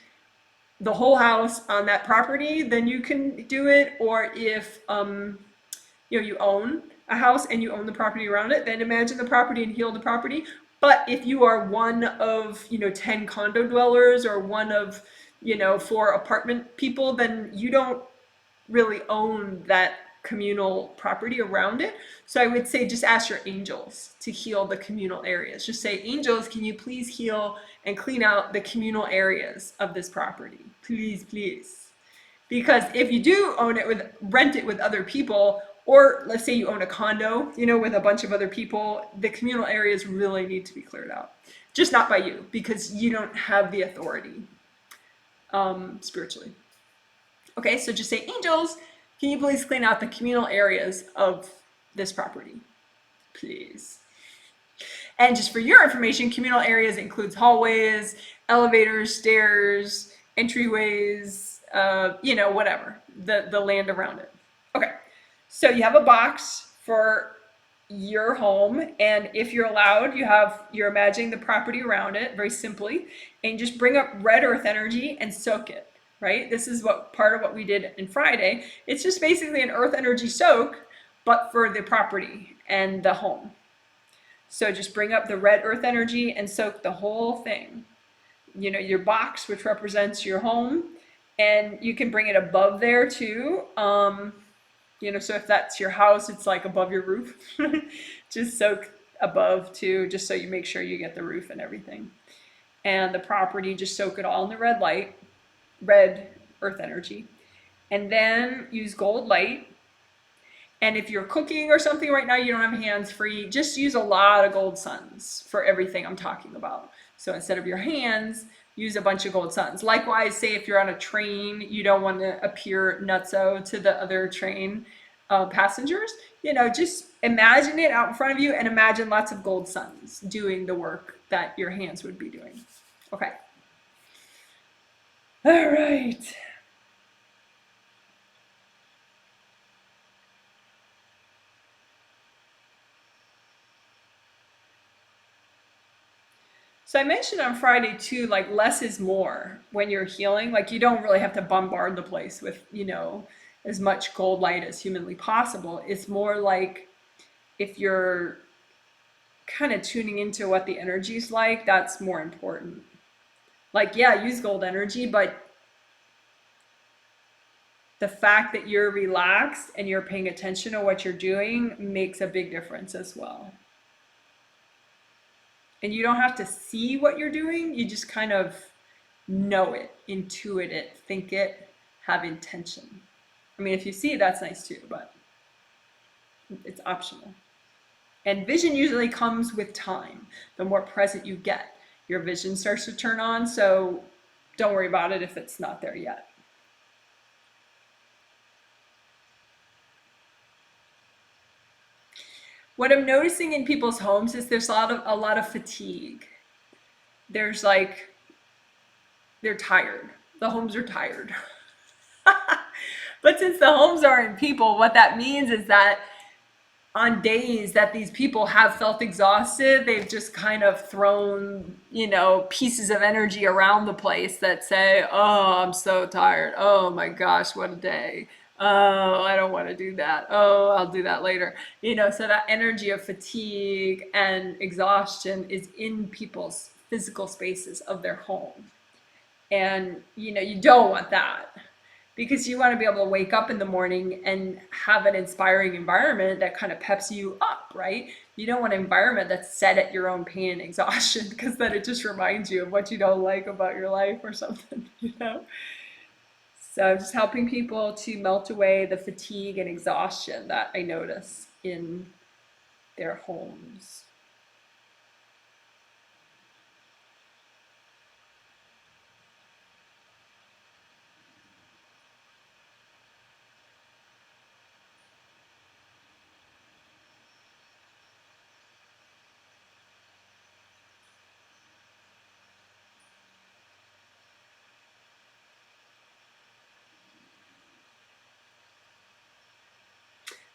the whole house on that property, then you can do it. Or if you own a house and you own the property around it, then imagine the property and heal the property. But if you are one of 10 condo dwellers or one of 4 apartment people, then you don't really own that communal property around it. So I would say just ask your angels to heal the communal areas. Just say, angels, can you please heal and clean out the communal areas of this property? Please, please. Because if you do rent it with other people, or let's say you own a condo, with a bunch of other people, the communal areas really need to be cleared out. Just not by you, because you don't have the authority spiritually. Okay, so just say, angels, can you please clean out the communal areas of this property? Please. And just for your information, communal areas includes hallways, elevators, stairs, entryways, whatever, the land around it. Okay, so you have a box for your home, and if you're allowed, you're imagining the property around it very simply, and just bring up red earth energy and soak it. Right? This is what part of what we did in Friday. It's just basically an earth energy soak, but for the property and the home. So just bring up the red earth energy and soak the whole thing. Your box, which represents your home, and you can bring it above there too. So if that's your house, it's like above your roof. Just soak above too, just so you make sure you get the roof and everything. And the property, just soak it all in the red earth energy. And then use gold light. And if you're cooking or something right now, you don't have hands free, just use a lot of gold suns for everything I'm talking about. So instead of your hands, use a bunch of gold suns. Likewise, say if you're on a train, you don't want to appear nutso to the other train passengers, just imagine it out in front of you and imagine lots of gold suns doing the work that your hands would be doing. Okay. All right. So I mentioned on Friday too, like less is more when you're healing. Like you don't really have to bombard the place with, as much gold light as humanly possible. It's more like if you're kind of tuning into what the energy's like, that's more important. Like, yeah, use gold energy, but the fact that you're relaxed and you're paying attention to what you're doing makes a big difference as well. And you don't have to see what you're doing, you just kind of know it, intuit it, think it, have intention. I mean, if you see, that's nice too, but it's optional. And vision usually comes with time. The more present you get, your vision starts to turn on, so don't worry about it if it's not there yet. What I'm noticing in people's homes is there's a lot of fatigue. There's like, they're tired. The homes are tired. But since the homes are in people, what that means is that on days that these people have felt exhausted, they've just kind of thrown, pieces of energy around the place that say, oh, I'm so tired. Oh my gosh, what a day. Oh, I don't want to do that. Oh, I'll do that later. So that energy of fatigue and exhaustion is in people's physical spaces of their home. And, you don't want that, because you want to be able to wake up in the morning and have an inspiring environment that kind of peps you up, right? You don't want an environment that's set at your own pain and exhaustion, because then it just reminds you of what you don't like about your life or something, So I'm just helping people to melt away the fatigue and exhaustion that I notice in their homes.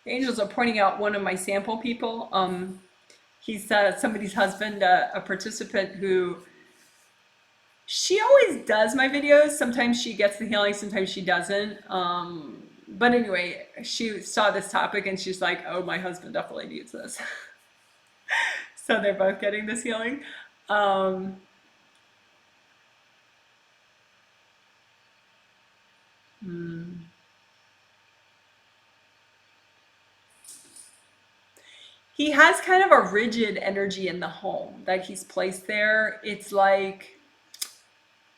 The angels are pointing out one of my sample people. He's somebody's husband, a participant who, she always does my videos. Sometimes she gets the healing, sometimes she doesn't. But anyway, she saw this topic and she's like, oh, my husband definitely needs this. So they're both getting this healing. Um, hmm. He has kind of a rigid energy in the home that he's placed there. It's like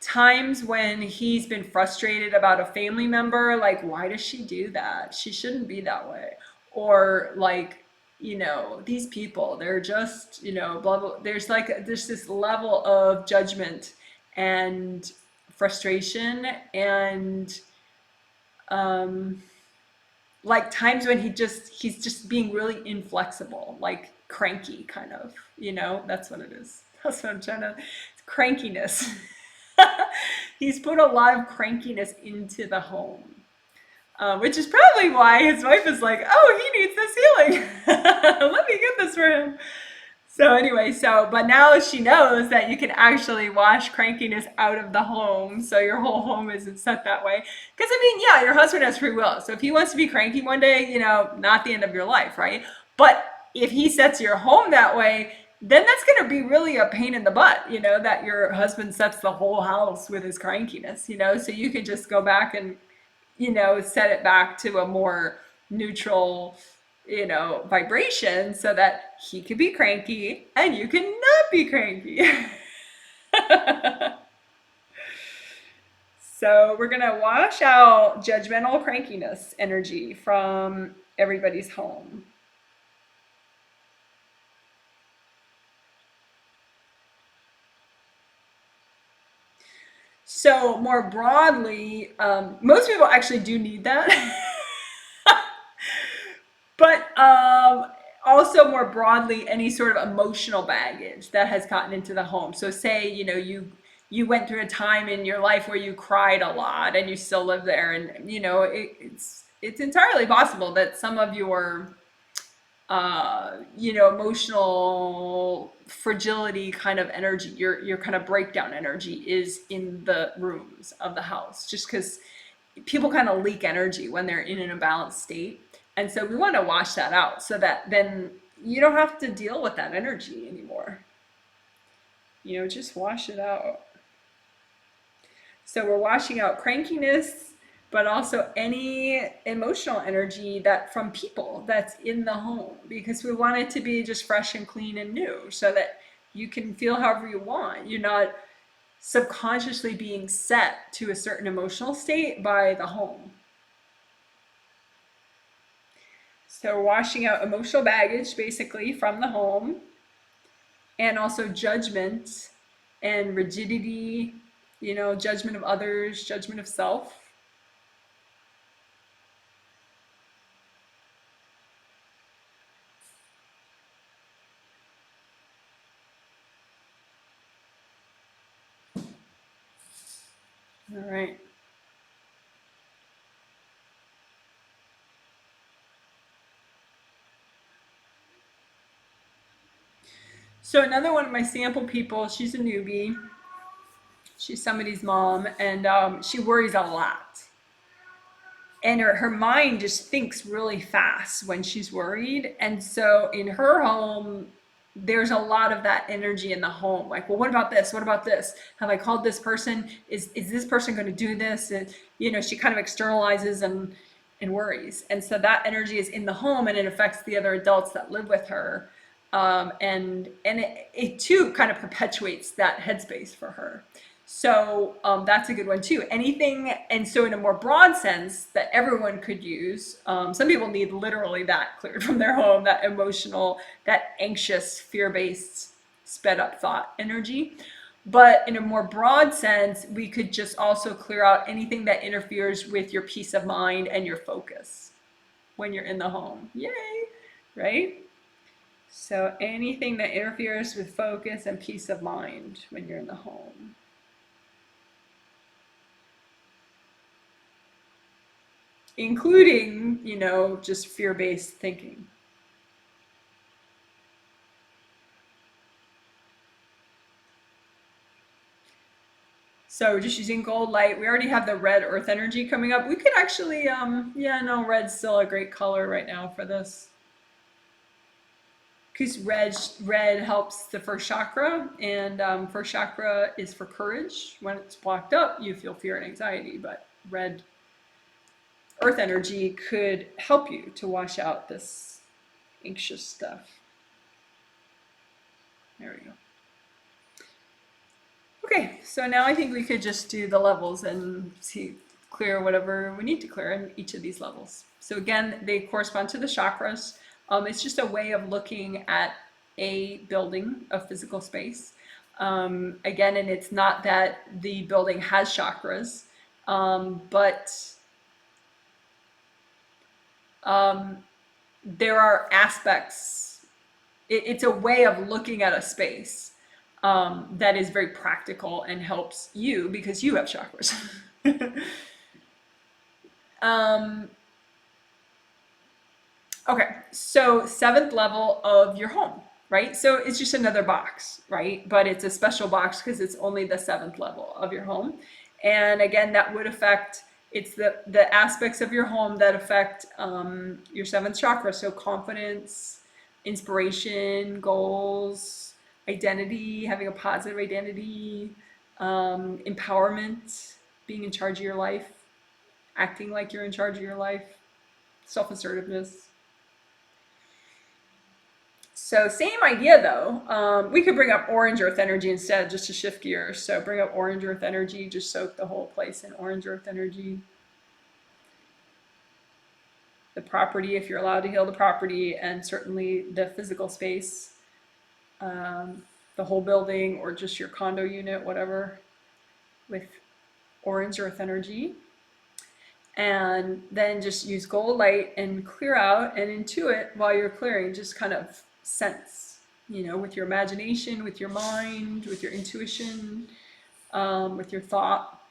times when he's been frustrated about a family member, like, why does she do that? She shouldn't be that way. Or like, these people, they're just, blah, blah. There's this level of judgment and frustration, and like times when he's just being really inflexible, like cranky kind of, that's what it is. That's what I'm trying to, crankiness. He's put a lot of crankiness into the home, which is probably why his wife is like, oh, he needs this healing. Let me get this for him. So anyway, but now she knows that you can actually wash crankiness out of the home, so your whole home isn't set that way. Because I mean, yeah, your husband has free will. So if he wants to be cranky one day, not the end of your life, right? But if he sets your home that way, then that's going to be really a pain in the butt, that your husband sets the whole house with his crankiness, so you can just go back and, set it back to a more neutral, vibration, so that he can be cranky and you can not be cranky. So we're going to wash out judgmental crankiness energy from everybody's home. So more broadly, most people actually do need that. But also more broadly, any sort of emotional baggage that has gotten into the home. So say, you went through a time in your life where you cried a lot and you still live there, and it's entirely possible that some of your emotional fragility kind of energy, your kind of breakdown energy is in the rooms of the house, just because people kind of leak energy when they're in an imbalanced state. And so we want to wash that out so that then you don't have to deal with that energy anymore. Just wash it out. So we're washing out crankiness, but also any emotional energy that from people that's in the home, because we want it to be just fresh and clean and new, so that you can feel however you want. You're not subconsciously being set to a certain emotional state by the home. So we're washing out emotional baggage basically from the home, and also judgment and rigidity, judgment of others, judgment of self. All right. So another one of my sample people, she's a newbie. She's somebody's mom, and she worries a lot. And her mind just thinks really fast when she's worried. And so in her home, there's a lot of that energy in the home. Like, well, what about this? What about this? Have I called this person? Is this person going to do this? And, she kind of externalizes and worries. And so that energy is in the home, and it affects the other adults that live with her. And it too kind of perpetuates that headspace for her. So that's a good one too. Anything, and so in a more broad sense that everyone could use, some people need literally that cleared from their home, that emotional, that anxious, fear-based, sped up thought energy. But in a more broad sense, we could just also clear out anything that interferes with your peace of mind and your focus when you're in the home. Yay, right? So anything that interferes with focus and peace of mind when you're in the home. Including, just fear-based thinking. So just using gold light, we already have the red earth energy coming up. We could actually, yeah, no, red's still a great color right now for this. Because red helps the first chakra, and first chakra is for courage. When it's blocked up, you feel fear and anxiety, but red earth energy could help you to wash out this anxious stuff. There we go. Okay, so now I think we could just do the levels and clear whatever we need to clear in each of these levels. So again, they correspond to the chakras. It's just a way of looking at a building, a physical space. Again, and it's not that the building has chakras, but there are aspects, it's a way of looking at a space that is very practical and helps you because you have chakras. um, okay, so seventh level of your home, right? So it's just another box, right? But it's a special box because it's only the seventh level of your home. And again, that would affect, it's the aspects of your home that affect your seventh chakra. So confidence, inspiration, goals, identity, having a positive identity, empowerment, being in charge of your life, acting like you're in charge of your life, self-assertiveness. So same idea though. We could bring up orange earth energy instead just to shift gears. So bring up orange earth energy, just soak the whole place in orange earth energy. The property, if you're allowed to heal the property, and certainly the physical space, the whole building or just your condo unit, whatever, with orange earth energy. And then just use gold light and clear out and intuit while you're clearing, just kind of sense, with your imagination, with your mind, with your intuition, with your thought.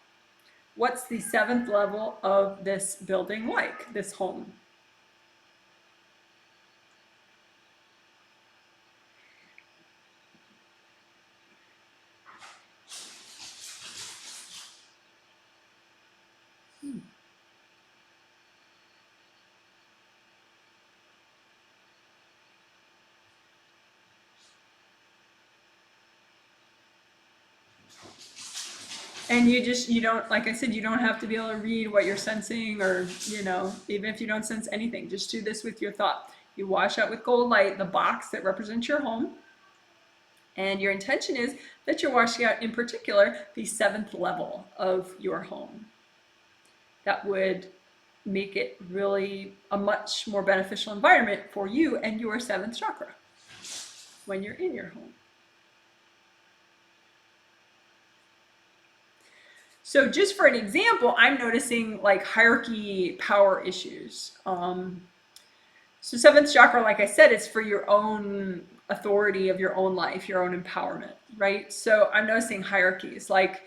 What's the seventh level of this building like, this home? And you don't, like I said, you don't have to be able to read what you're sensing or, even if you don't sense anything, just do this with your thought. You wash out with gold light the box that represents your home. And your intention is that you're washing out, in particular, the seventh level of your home. That would make it really a much more beneficial environment for you and your seventh chakra when you're in your home. So just for an example, I'm noticing like hierarchy power issues. So seventh chakra, like I said, it's for your own authority of your own life, your own empowerment, right? So I'm noticing hierarchies like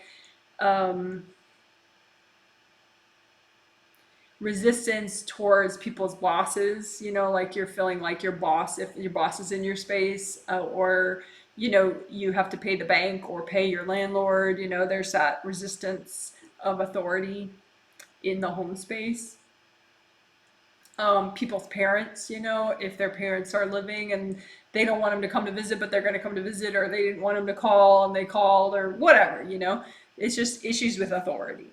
resistance towards people's bosses, like you're feeling like your boss, if your boss is in your space, or you have to pay the bank or pay your landlord, there's that resistance of authority in the home space. People's parents, if their parents are living and they don't want them to come to visit, but they're going to come to visit, or they didn't want them to call and they called, or whatever, it's just issues with authority.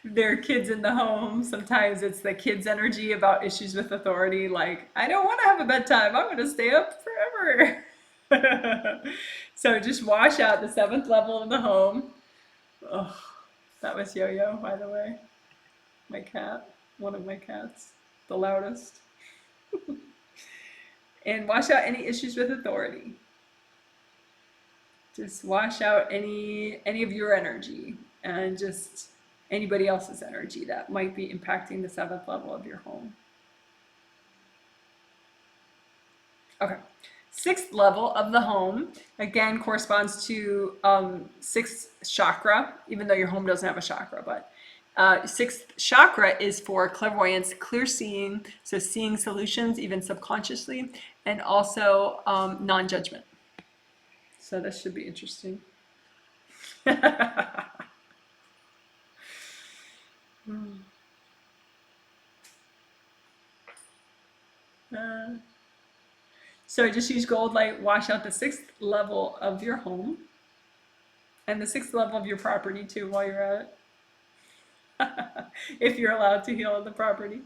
There are kids in the home. Sometimes it's the kids' energy about issues with authority, like, I don't want to have a bedtime, I'm going to stay up forever. So just wash out the seventh level of the home. Oh, that was Yo-Yo, by the way. My cat, one of my cats, the loudest. And wash out any issues with authority. Just wash out any of your energy and just anybody else's energy that might be impacting the seventh level of your home. Okay. Sixth level of the home, again, corresponds to sixth chakra, even though your home doesn't have a chakra, but sixth chakra is for clairvoyance, clear seeing, so seeing solutions even subconsciously, and also non-judgment. So this should be interesting. So just use gold light, wash out the sixth level of your home and the sixth level of your property too while you're at it. If you're allowed to heal the property.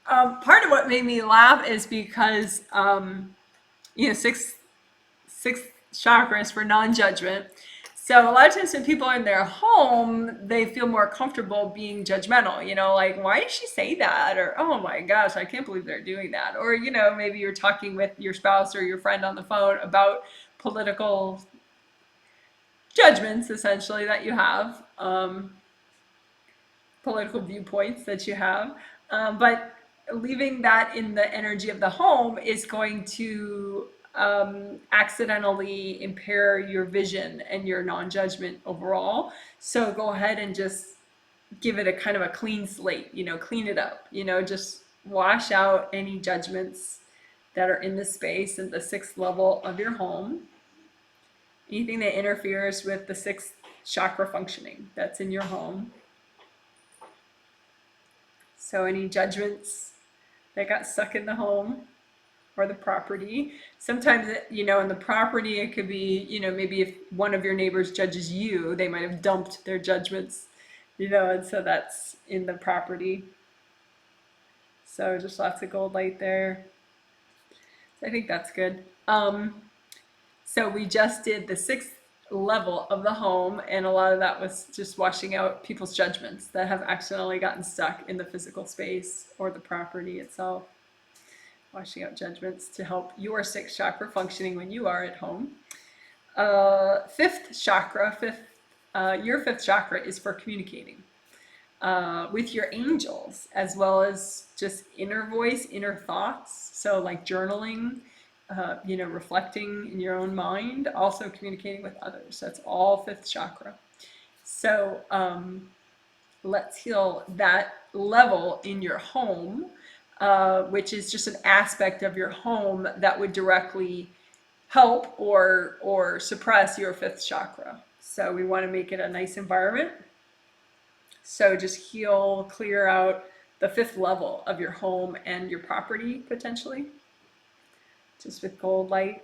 Part of what made me laugh is because, sixth chakra is for non-judgment. So a lot of times when people are in their home, they feel more comfortable being judgmental, like, why did she say that? Or, oh my gosh, I can't believe they're doing that. Or, maybe you're talking with your spouse or your friend on the phone about political judgments, essentially, that you have, political viewpoints that you have. But leaving that in the energy of the home is going to accidentally impair your vision and your non-judgment overall. So go ahead and just give it a kind of a clean slate, clean it up, just wash out any judgments that are in the space at the sixth level of your home. Anything that interferes with the sixth chakra functioning that's in your home. So any judgments that got stuck in the home or the property. Sometimes, in the property, it could be, maybe if one of your neighbors judges you, they might have dumped their judgments, and so that's in the property. So just lots of gold light there. So I think that's good. So we just did the sixth level of the home, and a lot of that was just washing out people's judgments that have accidentally gotten stuck in the physical space or the property itself. Washing out judgments to help your sixth chakra functioning when you are at home. Fifth chakra, your fifth chakra is for communicating with your angels, as well as just inner voice, inner thoughts. So like journaling, reflecting in your own mind, also communicating with others. That's all fifth chakra. So let's heal that level in your home, which is just an aspect of your home that would directly help or suppress your fifth chakra. So we want to make it a nice environment. So just heal, clear out the fifth level of your home and your property potentially, just with gold light.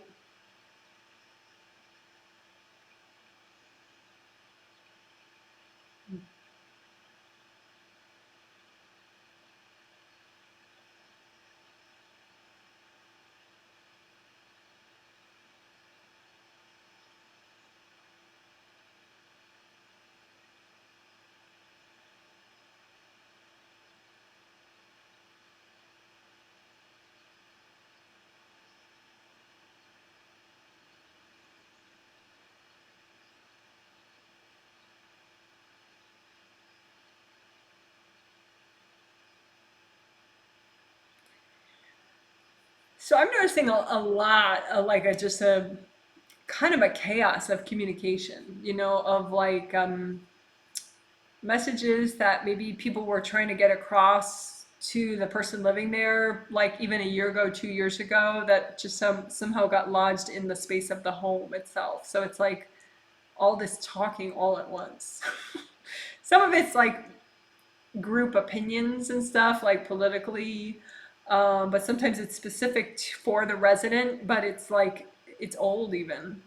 So I'm noticing a lot of like just a kind of a chaos of communication, of like messages that maybe people were trying to get across to the person living there, like even a year ago, 2 years ago, that just somehow got lodged in the space of the home itself. So it's like all this talking all at once. Some of it's like group opinions and stuff, like politically, but sometimes it's specific for the resident, but it's like it's old even.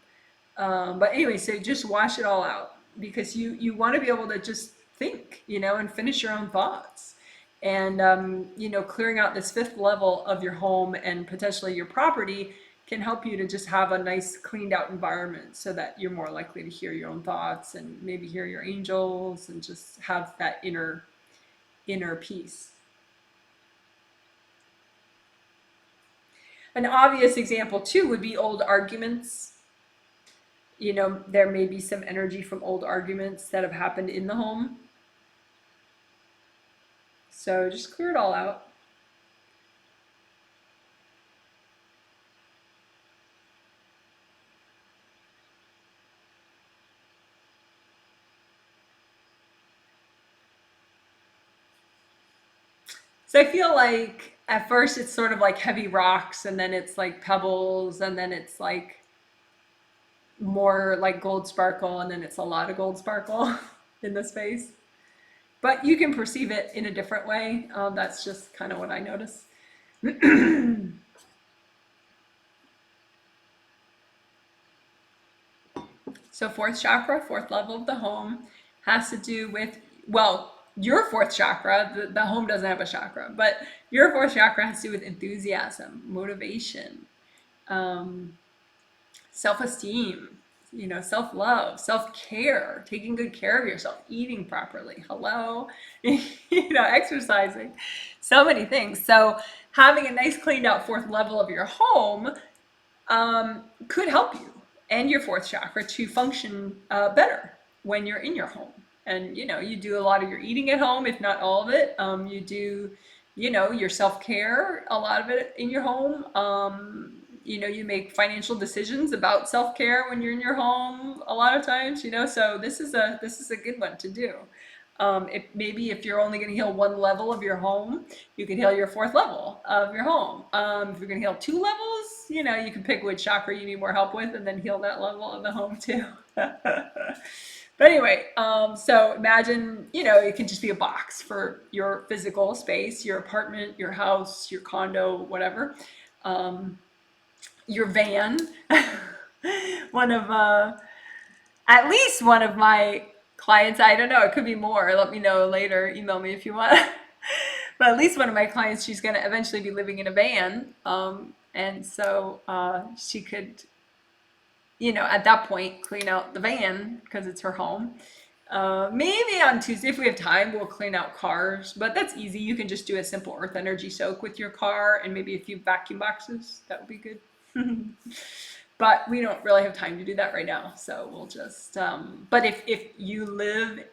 But anyway, so just wash it all out, because you want to be able to just think, and finish your own thoughts. And clearing out this fifth level of your home and potentially your property can help you to just have a nice cleaned out environment, so that you're more likely to hear your own thoughts and maybe hear your angels and just have that inner peace. An obvious example too would be old arguments. There may be some energy from old arguments that have happened in the home. So just clear it all out. So I feel like at first it's sort of like heavy rocks, and then it's like pebbles, and then it's like more like gold sparkle, and then it's a lot of gold sparkle in the space. But you can perceive it in a different way. That's just kind of what I notice. So fourth chakra, fourth level of the home, has to do with, well, your fourth chakra, the home doesn't have a chakra, but your fourth chakra has to do with enthusiasm, motivation, self-esteem. you know, self-love, self-care, taking good care of yourself, eating properly. Hello, you know, exercising, so many things. So having a nice cleaned out fourth level of your home could help you and your fourth chakra to function better when you're in your home. And you know, you do a lot of your eating at home, if not all of it. You do, you know, your self-care, a lot of it in your home. You know, you make financial decisions about self-care when you're in your home a lot of times, you know, so this is a good one to do. If maybe if you're only going to heal one level of your home, you can heal your fourth level of your home. If you're going to heal two levels, you know, you can pick which chakra you need more help with and then heal that level of the home too. But anyway, so imagine, you know, it can just be a box for your physical space, your apartment, your house, your condo, whatever. Your van. One of, at least one of my clients, I don't know, it could be more. Let me know later. Email me if you want. But at least one of my clients, she's going to eventually be living in a van. And so she could, you know, at that point, clean out the van because it's her home. Maybe on Tuesday, if we have time, we'll clean out cars, but that's easy. You can just do a simple earth energy soak with your car and maybe a few vacuum boxes. That would be good. But we don't really have time to do that right now. So we'll just, but if you live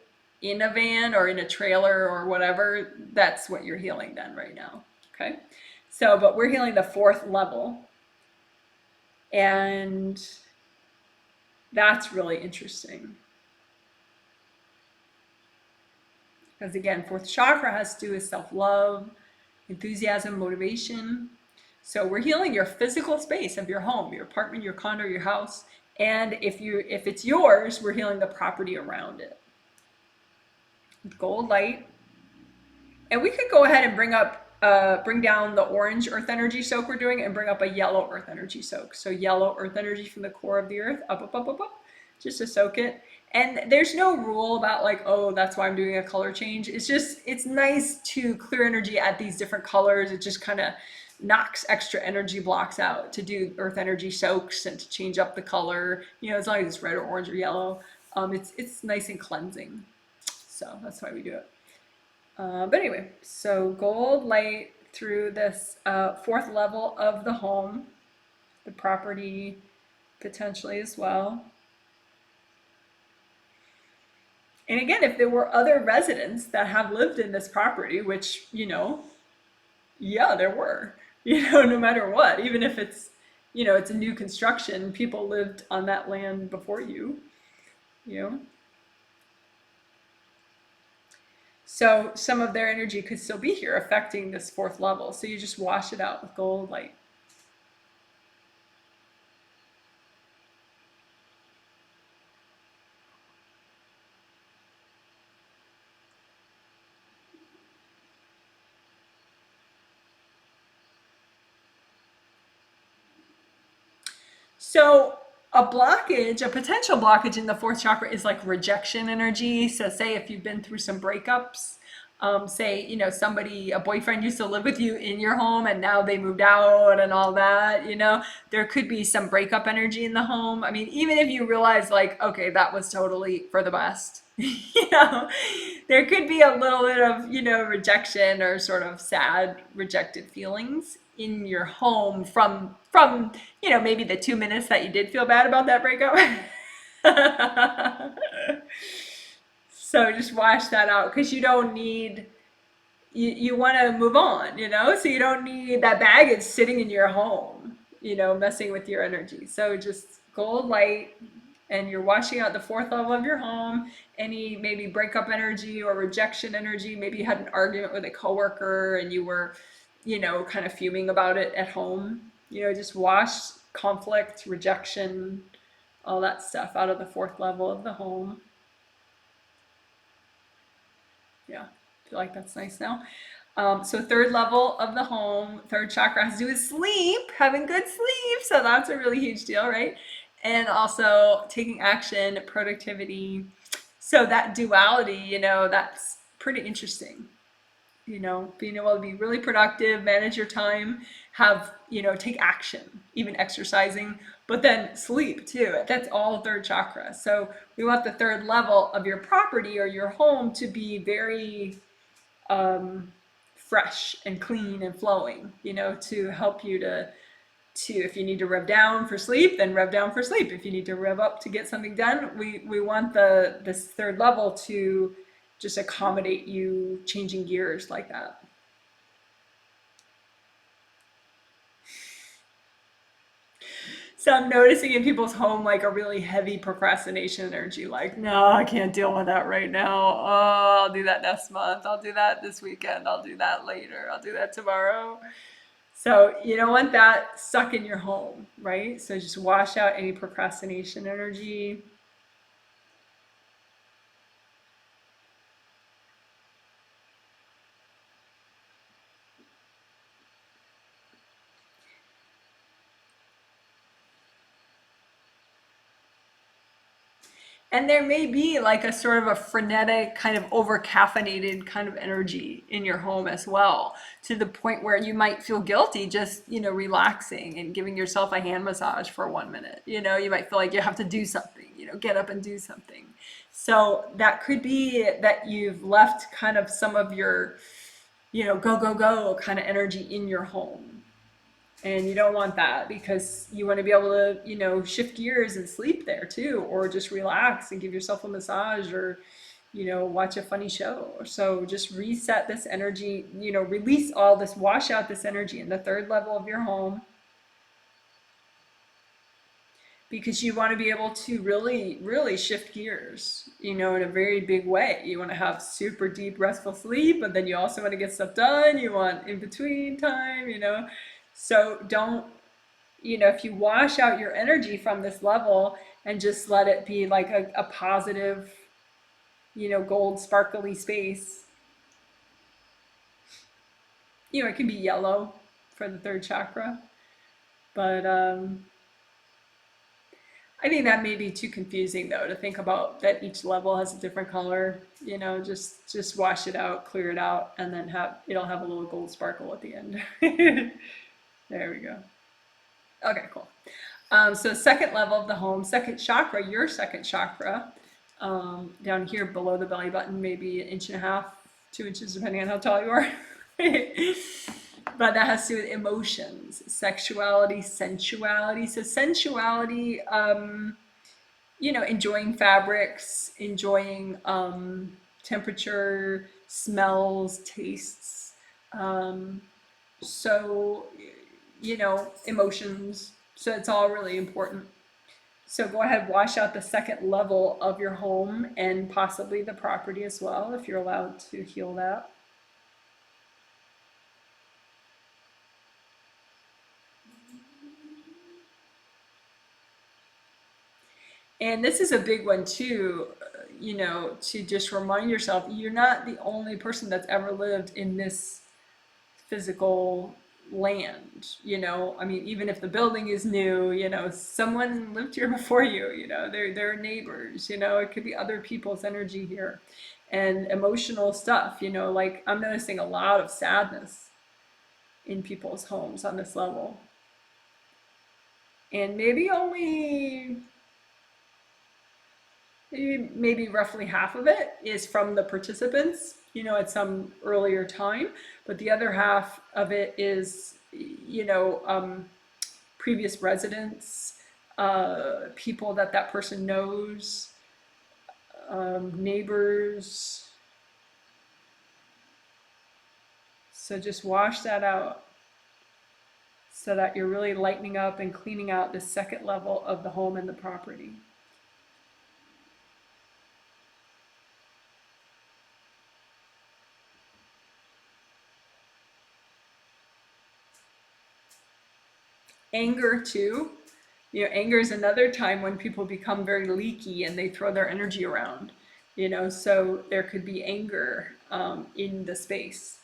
in a van or in a trailer or whatever, that's what you're healing then right now. Okay. So, but we're healing the fourth level. And that's really interesting. Because again, fourth chakra has to do with self-love, enthusiasm, motivation. So we're healing your physical space of your home, your apartment, your condo, your house. And if it's yours, we're healing the property around it. Gold light. And we could go ahead and bring down the orange earth energy soak we're doing and bring up a yellow earth energy soak. So yellow earth energy from the core of the earth, up, just to soak it. And there's no rule about like, oh, that's why I'm doing a color change. It's just, it's nice to clear energy at these different colors. It just kind of knocks extra energy blocks out to do earth energy soaks and to change up the color, you know, as long as it's red or orange or yellow. It's nice and cleansing. So that's why we do it. But anyway, so gold light through this fourth level of the home, the property potentially as well. And again, if there were other residents that have lived in this property, which, you know, yeah, there were, you know, no matter what, even if it's, you know, it's a new construction, people lived on that land before you know. So some of their energy could still be here affecting this fourth level. So you just wash it out with gold light. So a blockage, a potential blockage in the fourth chakra is like rejection energy. So say if you've been through some breakups, say, you know, somebody, a boyfriend used to live with you in your home and now they moved out and all that, you know, there could be some breakup energy in the home. I mean, even if you realize like, okay, that was totally for the best, you know, there could be a little bit of, you know, rejection or sort of sad rejected feelings in your home from, you know, maybe the 2 minutes that you did feel bad about that breakup. So just wash that out because you don't need, you want to move on, you know, so you don't need that baggage sitting in your home, you know, messing with your energy. So just gold light, and you're washing out the fourth level of your home, any maybe breakup energy or rejection energy. Maybe you had an argument with a coworker and you were, you know, kind of fuming about it at home. You know, just wash conflict, rejection, all that stuff out of the fourth level of the home. Yeah, I feel like that's nice now. So third level of the home, third chakra has to do with sleep, having good sleep. So that's a really huge deal, right? And also taking action, productivity. So that duality, you know, that's pretty interesting. You know, being able to be really productive, manage your time, have, you know, take action, even exercising, But then sleep too. That's all third chakra. So we want the third level of your property or your home to be very fresh and clean and flowing, to help you to if you need to rev down for sleep, then rev down for sleep. If you need to rev up to get something done, we want this third level to just accommodate you changing gears like that. So I'm noticing in people's home like a really heavy procrastination energy, like, no, I can't deal with that right now. Oh, I'll do that next month. I'll do that this weekend. I'll do that later. I'll do that tomorrow. So you don't want that stuck in your home, right? So just wash out any procrastination energy. And there may be like a sort of a frenetic, kind of over caffeinated kind of energy in your home as well, to the point where you might feel guilty just, relaxing and giving yourself a hand massage for 1 minute. You might feel like you have to do something, get up and do something. So that could be that you've left kind of some of your, go, go, go kind of energy in your home. And you don't want that, because you want to be able to, shift gears and sleep there too, or just relax and give yourself a massage, or, watch a funny show. So just reset this energy, release all this, wash out this energy in the third level of your home, because you want to be able to really, really shift gears, in a very big way. You want to have super deep, restful sleep, but then you also want to get stuff done. You want in between time, So don't, if you wash out your energy from this level and just let it be like a positive, gold sparkly space, it can be yellow for the third chakra, but I think that may be too confusing though, to think about that each level has a different color. Just wash it out, clear it out, and then it'll have a little gold sparkle at the end. There we go. Okay, cool. So second level of the home, second chakra, your second chakra, down here below the belly button, maybe 1.5 inches, 2 inches, depending on how tall you are. But that has to do with emotions, sexuality, sensuality. So sensuality, enjoying fabrics, enjoying temperature, smells, tastes. So emotions. So it's all really important. So go ahead, wash out the second level of your home and possibly the property as well, if you're allowed to heal that. And this is a big one too, to just remind yourself, you're not the only person that's ever lived in this physical land. I mean, even if the building is new, someone lived here before you. They're neighbors. It could be other people's energy here, and emotional stuff. Like I'm noticing a lot of sadness in people's homes on this level, and maybe roughly half of it is from the participants, at some earlier time, but the other half of it is, previous residents, people that person knows, neighbors. So just wash that out so that you're really lightening up and cleaning out the second level of the home and the property. Anger too. Anger is another time when people become very leaky and they throw their energy around. So there could be anger in the space.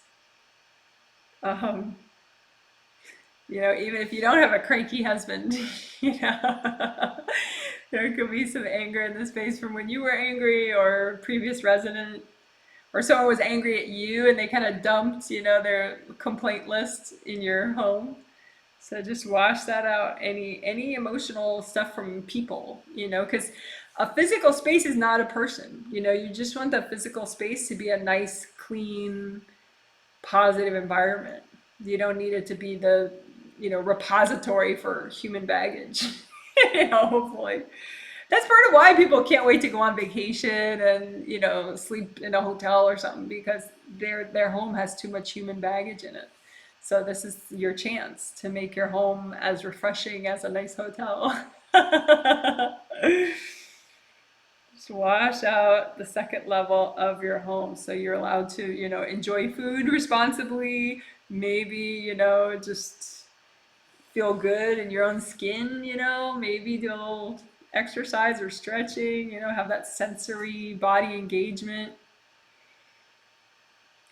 Even if you don't have a cranky husband, there could be some anger in the space from when you were angry, or previous resident, or someone was angry at you and they kind of dumped, their complaint list in your home. So just wash that out. Any emotional stuff from people, because a physical space is not a person. You just want the physical space to be a nice, clean, positive environment. You don't need it to be the, repository for human baggage. Hopefully. That's part of why people can't wait to go on vacation and, sleep in a hotel or something, because their home has too much human baggage in it. So this is your chance to make your home as refreshing as a nice hotel. Just wash out the second level of your home so you're allowed to, enjoy food responsibly, maybe, just feel good in your own skin, maybe do a little exercise or stretching, have that sensory body engagement.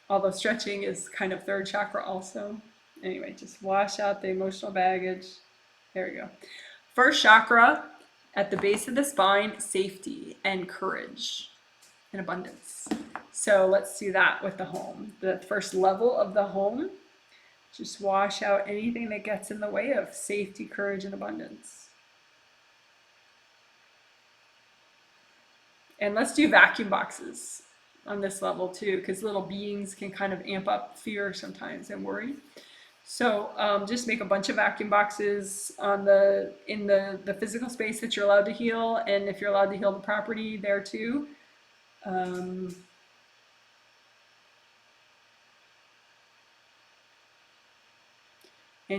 Although stretching is kind of third chakra also. Anyway, just wash out the emotional baggage. There we go. First chakra at the base of the spine, safety and courage and abundance. So let's do that with the home. The first level of the home, just wash out anything that gets in the way of safety, courage, and abundance. And let's do vacuum boxes on this level too, because little beings can kind of amp up fear sometimes and worry. So just make a bunch of vacuum boxes in the physical space that you're allowed to heal, and if you're allowed to heal the property there too. And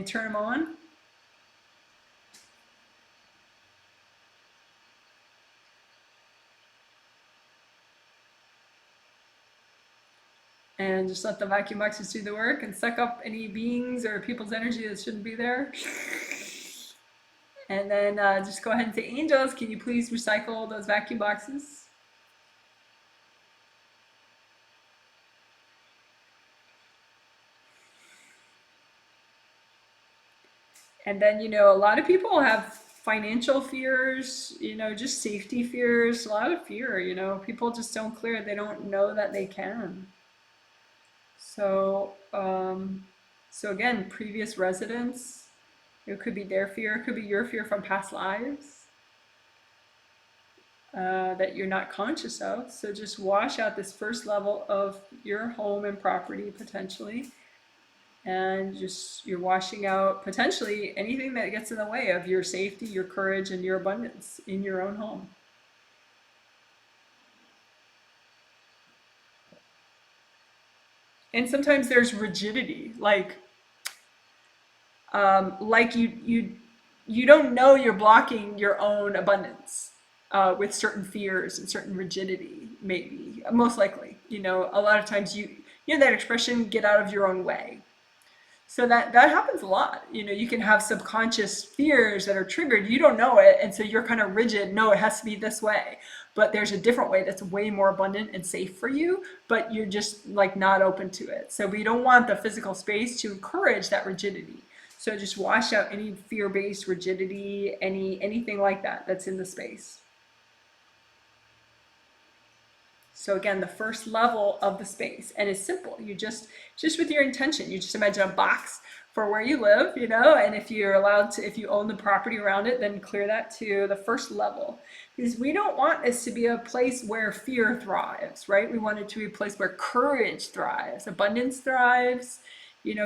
turn them on. And just let the vacuum boxes do the work and suck up any beings or people's energy that shouldn't be there. And then just go ahead and say, angels, can you please recycle those vacuum boxes? And then, a lot of people have financial fears, just safety fears, a lot of fear, people just don't clear it. They don't know that they can. So, so again, previous residents, it could be their fear, it could be your fear from past lives that you're not conscious of. So just wash out this first level of your home and property potentially. And just you're washing out potentially anything that gets in the way of your safety, your courage, and your abundance in your own home. And sometimes there's rigidity, like you don't know you're blocking your own abundance with certain fears and certain rigidity, maybe, most likely. A lot of times you know that expression, get out of your own way. So that happens a lot. You can have subconscious fears that are triggered. You don't know it, and so you're kind of rigid. No, it has to be this way. But there's a different way that's way more abundant and safe for you, but you're just like not open to it. So we don't want the physical space to encourage that rigidity. So just wash out any fear-based rigidity, anything like that that's in the space. So again, the first level of the space, and it's simple. You just with your intention, you just imagine a box for where you live, and if you're allowed to, if you own the property around it, then clear that to the first level. Because we don't want this to be a place where fear thrives, right? We want it to be a place where courage thrives, abundance thrives,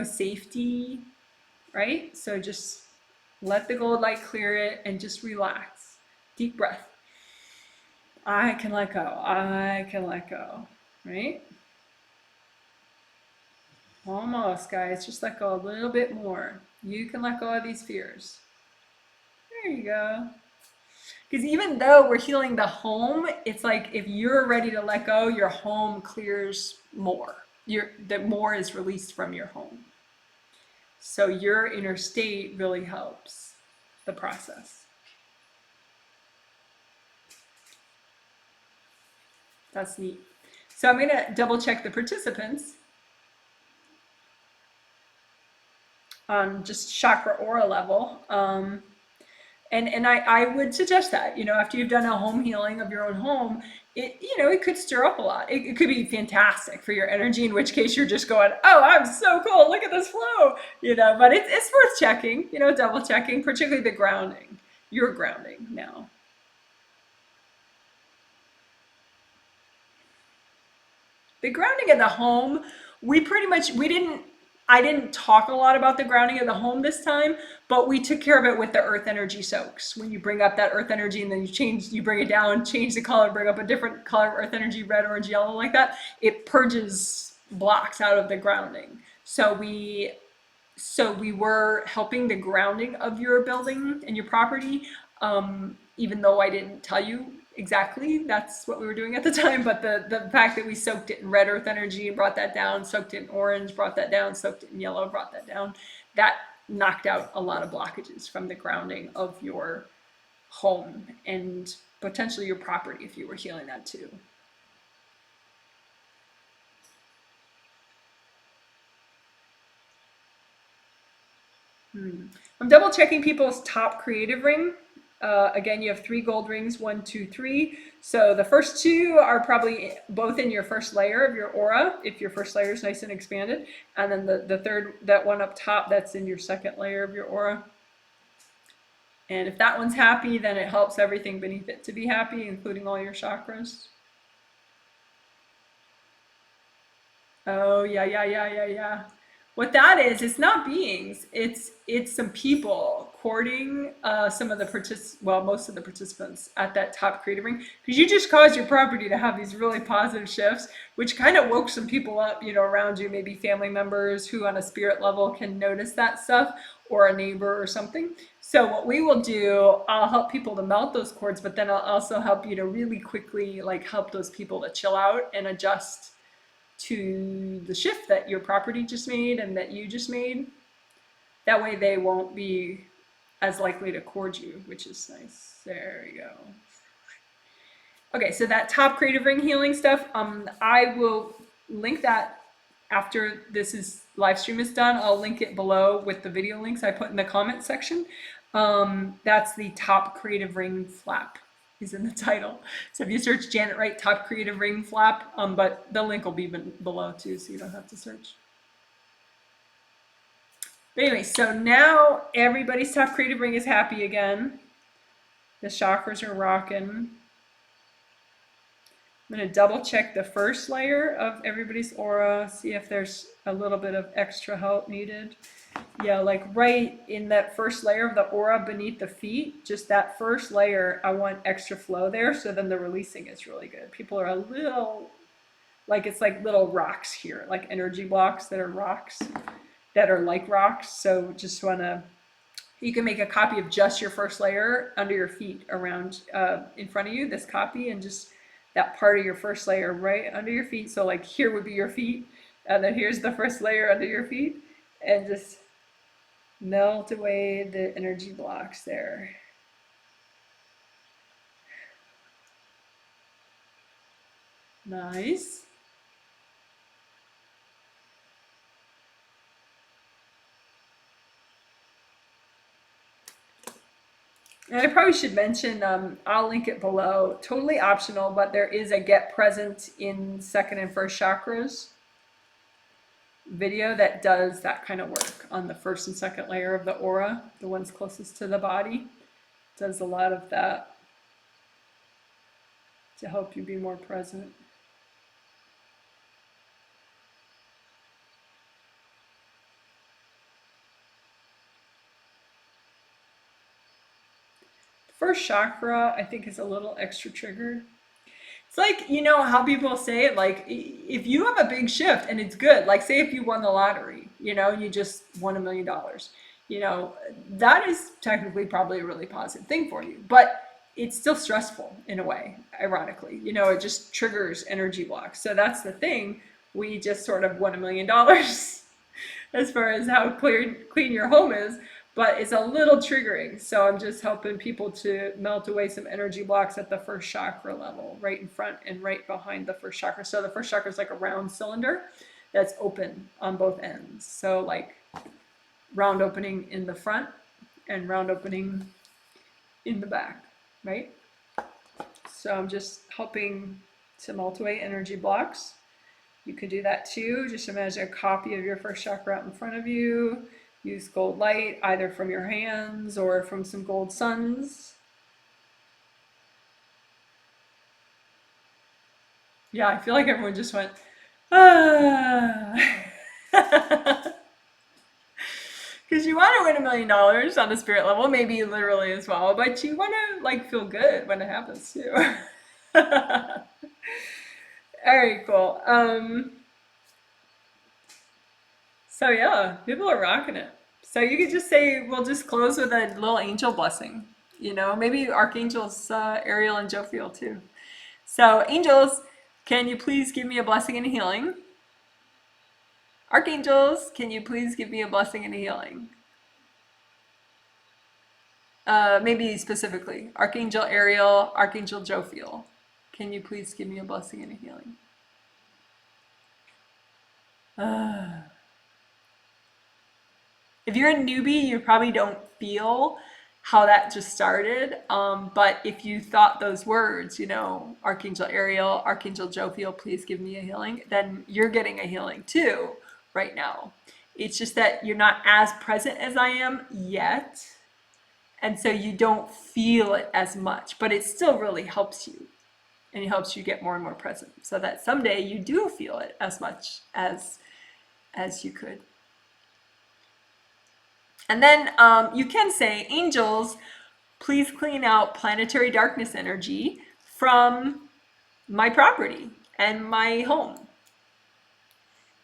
safety, right? So just let the gold light clear it and just relax. Deep breath. I can let go. I can let go, right? Almost, guys. Just let go a little bit more. You can let go of these fears. There you go. Because even though we're healing the home, it's like if you're ready to let go, your home clears more. That more is released from your home. So your inner state really helps the process. That's neat. So I'm going to double check the participants on just chakra aura level. And I would suggest that, after you've done a home healing of your own home, it could stir up a lot. It could be fantastic for your energy, in which case you're just going, oh, I'm so cool. Look at this flow. But it's worth checking, double checking, particularly the grounding. Your grounding now. The grounding of the home, I didn't talk a lot about the grounding of the home this time, but we took care of it with the earth energy soaks. When you bring up that earth energy and then you bring it down, change the color, bring up a different color of earth energy, red, orange, yellow, like that, it purges blocks out of the grounding. So we were helping the grounding of your building and your property, even though I didn't tell you exactly that's what we were doing at the time. But the fact that we soaked it in red earth energy and brought that down, soaked it in orange, brought that down, soaked it in yellow, brought that down, that knocked out a lot of blockages from the grounding of your home and potentially your property if you were healing that too. I'm double checking people's top creative ring. Again, you have 3 gold rings, 1, 2, 3. So the first 2 are probably both in your first layer of your aura, if your first layer is nice and expanded. And then the third, that one up top, that's in your second layer of your aura. And if that one's happy, then it helps everything beneath it to be happy, including all your chakras. Oh, yeah. What that is, it's not beings. It's some people courting some of the most of the participants at that top creative ring, because you just caused your property to have these really positive shifts, which kind of woke some people up, around you, maybe family members who on a spirit level can notice that stuff, or a neighbor or something. So what we will do, I'll help people to melt those cords, but then I'll also help you to really quickly help those people to chill out and adjust to the shift that your property just made and that you just made. That way they won't be as likely to cord you, which is nice. There you go. Okay, so that top creative ring healing stuff, I will link that after this live stream is done. I'll link it below with the video links I put in the comment section. That's the top creative ring flap. Is in the title. So if you search Janet Wright top creative ring flap, but the link will be below too, so you don't have to search. But anyway, so now everybody's top creative ring is happy again. The chakras are rocking. I'm going to double check the first layer of everybody's aura, see if there's a little bit of extra help needed. Yeah, right in that first layer of the aura beneath the feet, just that first layer, I want extra flow there, so then the releasing is really good. People are a little, it's like little rocks here, like energy blocks that are rocks, that are like rocks. So just you can make a copy of just your first layer under your feet around, in front of you, this copy, and just that part of your first layer right under your feet. So here would be your feet, and then here's the first layer under your feet, and just melt away the energy blocks there. Nice. And I probably should mention, I'll link it below, totally optional, but there is a get present in second and first chakras video that does that kind of work on the first and second layer of the aura, the ones closest to the body. Does a lot of that to help you be more present. First chakra, I think, is a little extra triggered. It's how people say it, if you have a big shift and it's good, say if you won the lottery, you just won $1 million, that is technically probably a really positive thing for you, but it's still stressful in a way, ironically, it just triggers energy blocks. So that's the thing. We just sort of won $1 million as far as how clean your home is. But it's a little triggering. So I'm just helping people to melt away some energy blocks at the first chakra level, right in front and right behind the first chakra. So the first chakra is like a round cylinder that's open on both ends. So round opening in the front and round opening in the back, right? So I'm just helping to melt away energy blocks. You could do that too. Just imagine a copy of your first chakra out in front of you. use gold light either from your hands or from some gold suns. Yeah, I feel like everyone just went, ah. Because you want to win $1 million on the spirit level, maybe literally as well, but you want to like feel good when it happens too. All right, cool. So yeah, people are rocking it. So you could just say, we'll just close with a little angel blessing. You know, maybe archangels Ariel and Jophiel too. So angels, can you please give me a blessing and a healing? Archangels, can you please give me a blessing and a healing? Maybe specifically, Archangel Ariel, Archangel Jophiel. Can you please give me a blessing and a healing? If you're a newbie, you probably don't feel how that just started. But if you thought those words, you know, Archangel Ariel, Archangel Jophiel, please give me a healing, then you're getting a healing too right now. It's just that you're not as present as I am yet. And so you don't feel it as much, but it still really helps you. And it helps you get more and more present so that someday you do feel it as much as you could. And then you can say, angels, please clean out planetary darkness energy from my property and my home.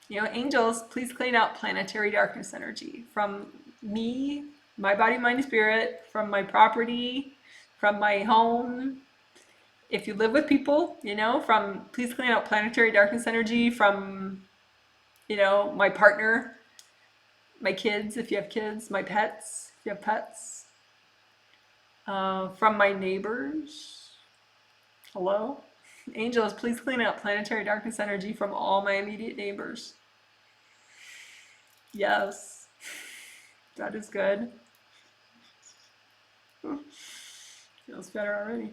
You know, angels, please clean out planetary darkness energy from me, my body, mind, and spirit, from my property, from my home. If you live with people, you know, from please clean out planetary darkness energy from, you know, my partner, my kids, if you have kids, my pets, if you have pets, from my neighbors. Hello? Angels, please clean out planetary darkness energy from all my immediate neighbors. Yes, that is good. Feels better already.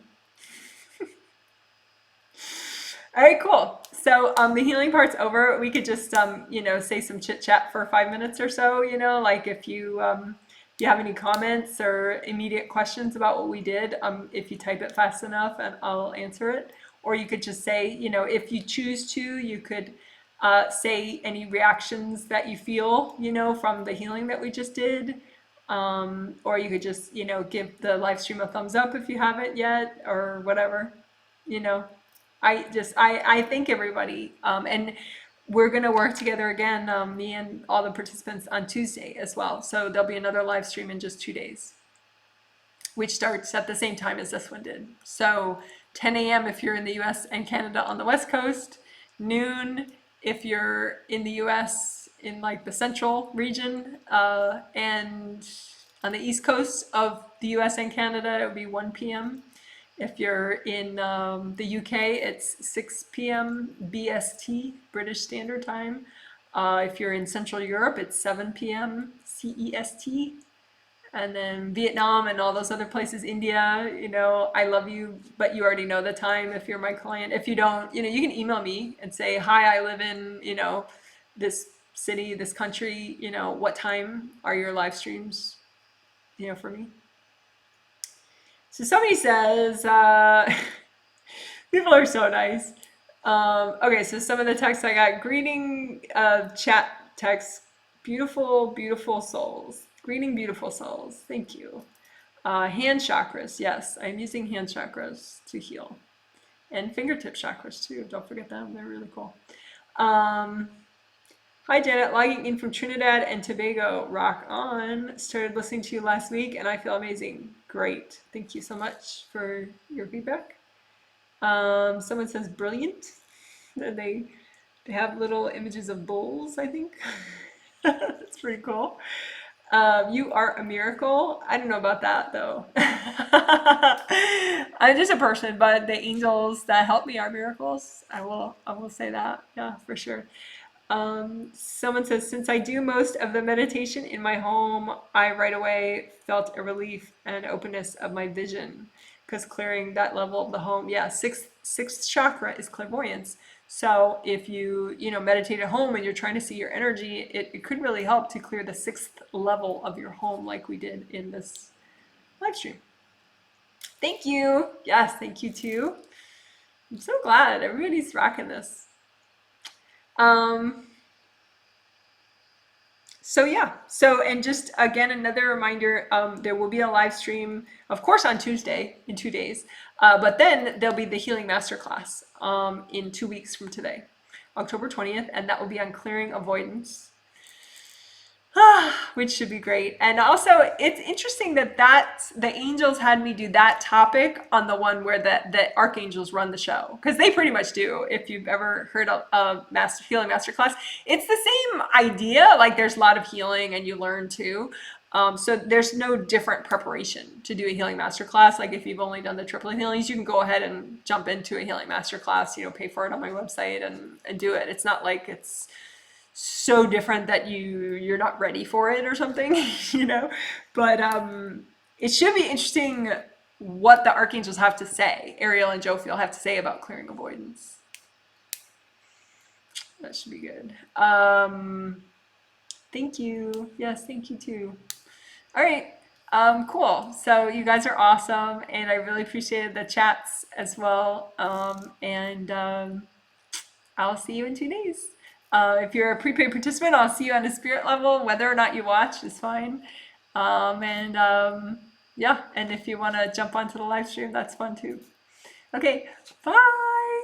All right, cool. So the healing part's over. We could just you know, say some chit chat for 5 minutes or so. You know, like if you you have any comments or immediate questions about what we did, if you type it fast enough, and I'll answer it. Or you could just say, you know, if you choose to, you could say any reactions that you feel, you know, from the healing that we just did. Or you could just, you know, give the live stream a thumbs up if you haven't yet, or whatever, you know. I thank everybody. And we're going to work together again, me and all the participants, on Tuesday as well. So there'll be another live stream in just 2 days, which starts at the same time as this one did. So 10 a.m. if you're in the US and Canada on the West Coast, noon if you're in the US in like the central region, and on the East Coast of the US and Canada, it would be 1 p.m. If you're in the UK, it's 6 p.m. BST, British Standard Time. If you're in Central Europe, it's 7 p.m. CEST. And then Vietnam and all those other places, India, you know, I love you, but you already know the time if you're my client. If you don't, you know, you can email me and say, hi, I live in, you know, this city, this country, you know, what time are your live streams, you know, for me? So somebody says, people are so nice. Okay, so some of the texts I got, greeting chat text, beautiful, beautiful souls. Greeting, beautiful souls. Thank you. Hand chakras, yes, I'm using hand chakras to heal. And fingertip chakras too, don't forget them, they're really cool. Hi Janet, logging in from Trinidad and Tobago. Rock on. Started listening to you last week and I feel amazing. Great. Thank you so much for your feedback. Someone says brilliant. They have little images of bulls, I think. That's pretty cool. You are a miracle. I don't know about that though. I'm just a person, but the angels that help me are miracles. I will say that. Yeah, for sure. Someone says, since I do most of the meditation in my home, I right away felt a relief and openness of my vision, because clearing that level of the home, yeah, sixth chakra is clairvoyance. So if you, meditate at home and you're trying to see your energy, it could really help to clear the 6th level of your home like we did in this live stream. Thank you. Yes, thank you too. I'm so glad everybody's rocking this. So yeah, and just again, another reminder, there will be a live stream, of course, on Tuesday in 2 days, but then there'll be the Healing Masterclass in 2 weeks from today, October 20th, and that will be on clearing avoidance. Which should be great. And also, it's interesting that the angels had me do that topic on the one where the archangels run the show, because they pretty much do. If you've ever heard a healing masterclass, it's the same idea. Like there's a lot of healing, and you learn too. So there's no different preparation to do a healing masterclass. Like if you've only done the triplet healings, you can go ahead and jump into a healing masterclass. Pay for it on my website and do it. It's not like it's so different that you're not ready for it or something, but it should be interesting what the archangels have to say, Ariel and Jophiel have to say about clearing avoidance. That should be good. Thank you. Yes, thank you too. All right. Cool. So you guys are awesome, and I really appreciated the chats as well. I'll see you in 2 days. If you're a prepaid participant, I'll see you on a spirit level. Whether or not you watch is fine. Yeah, and if you want to jump onto the live stream, that's fun too. Okay, bye.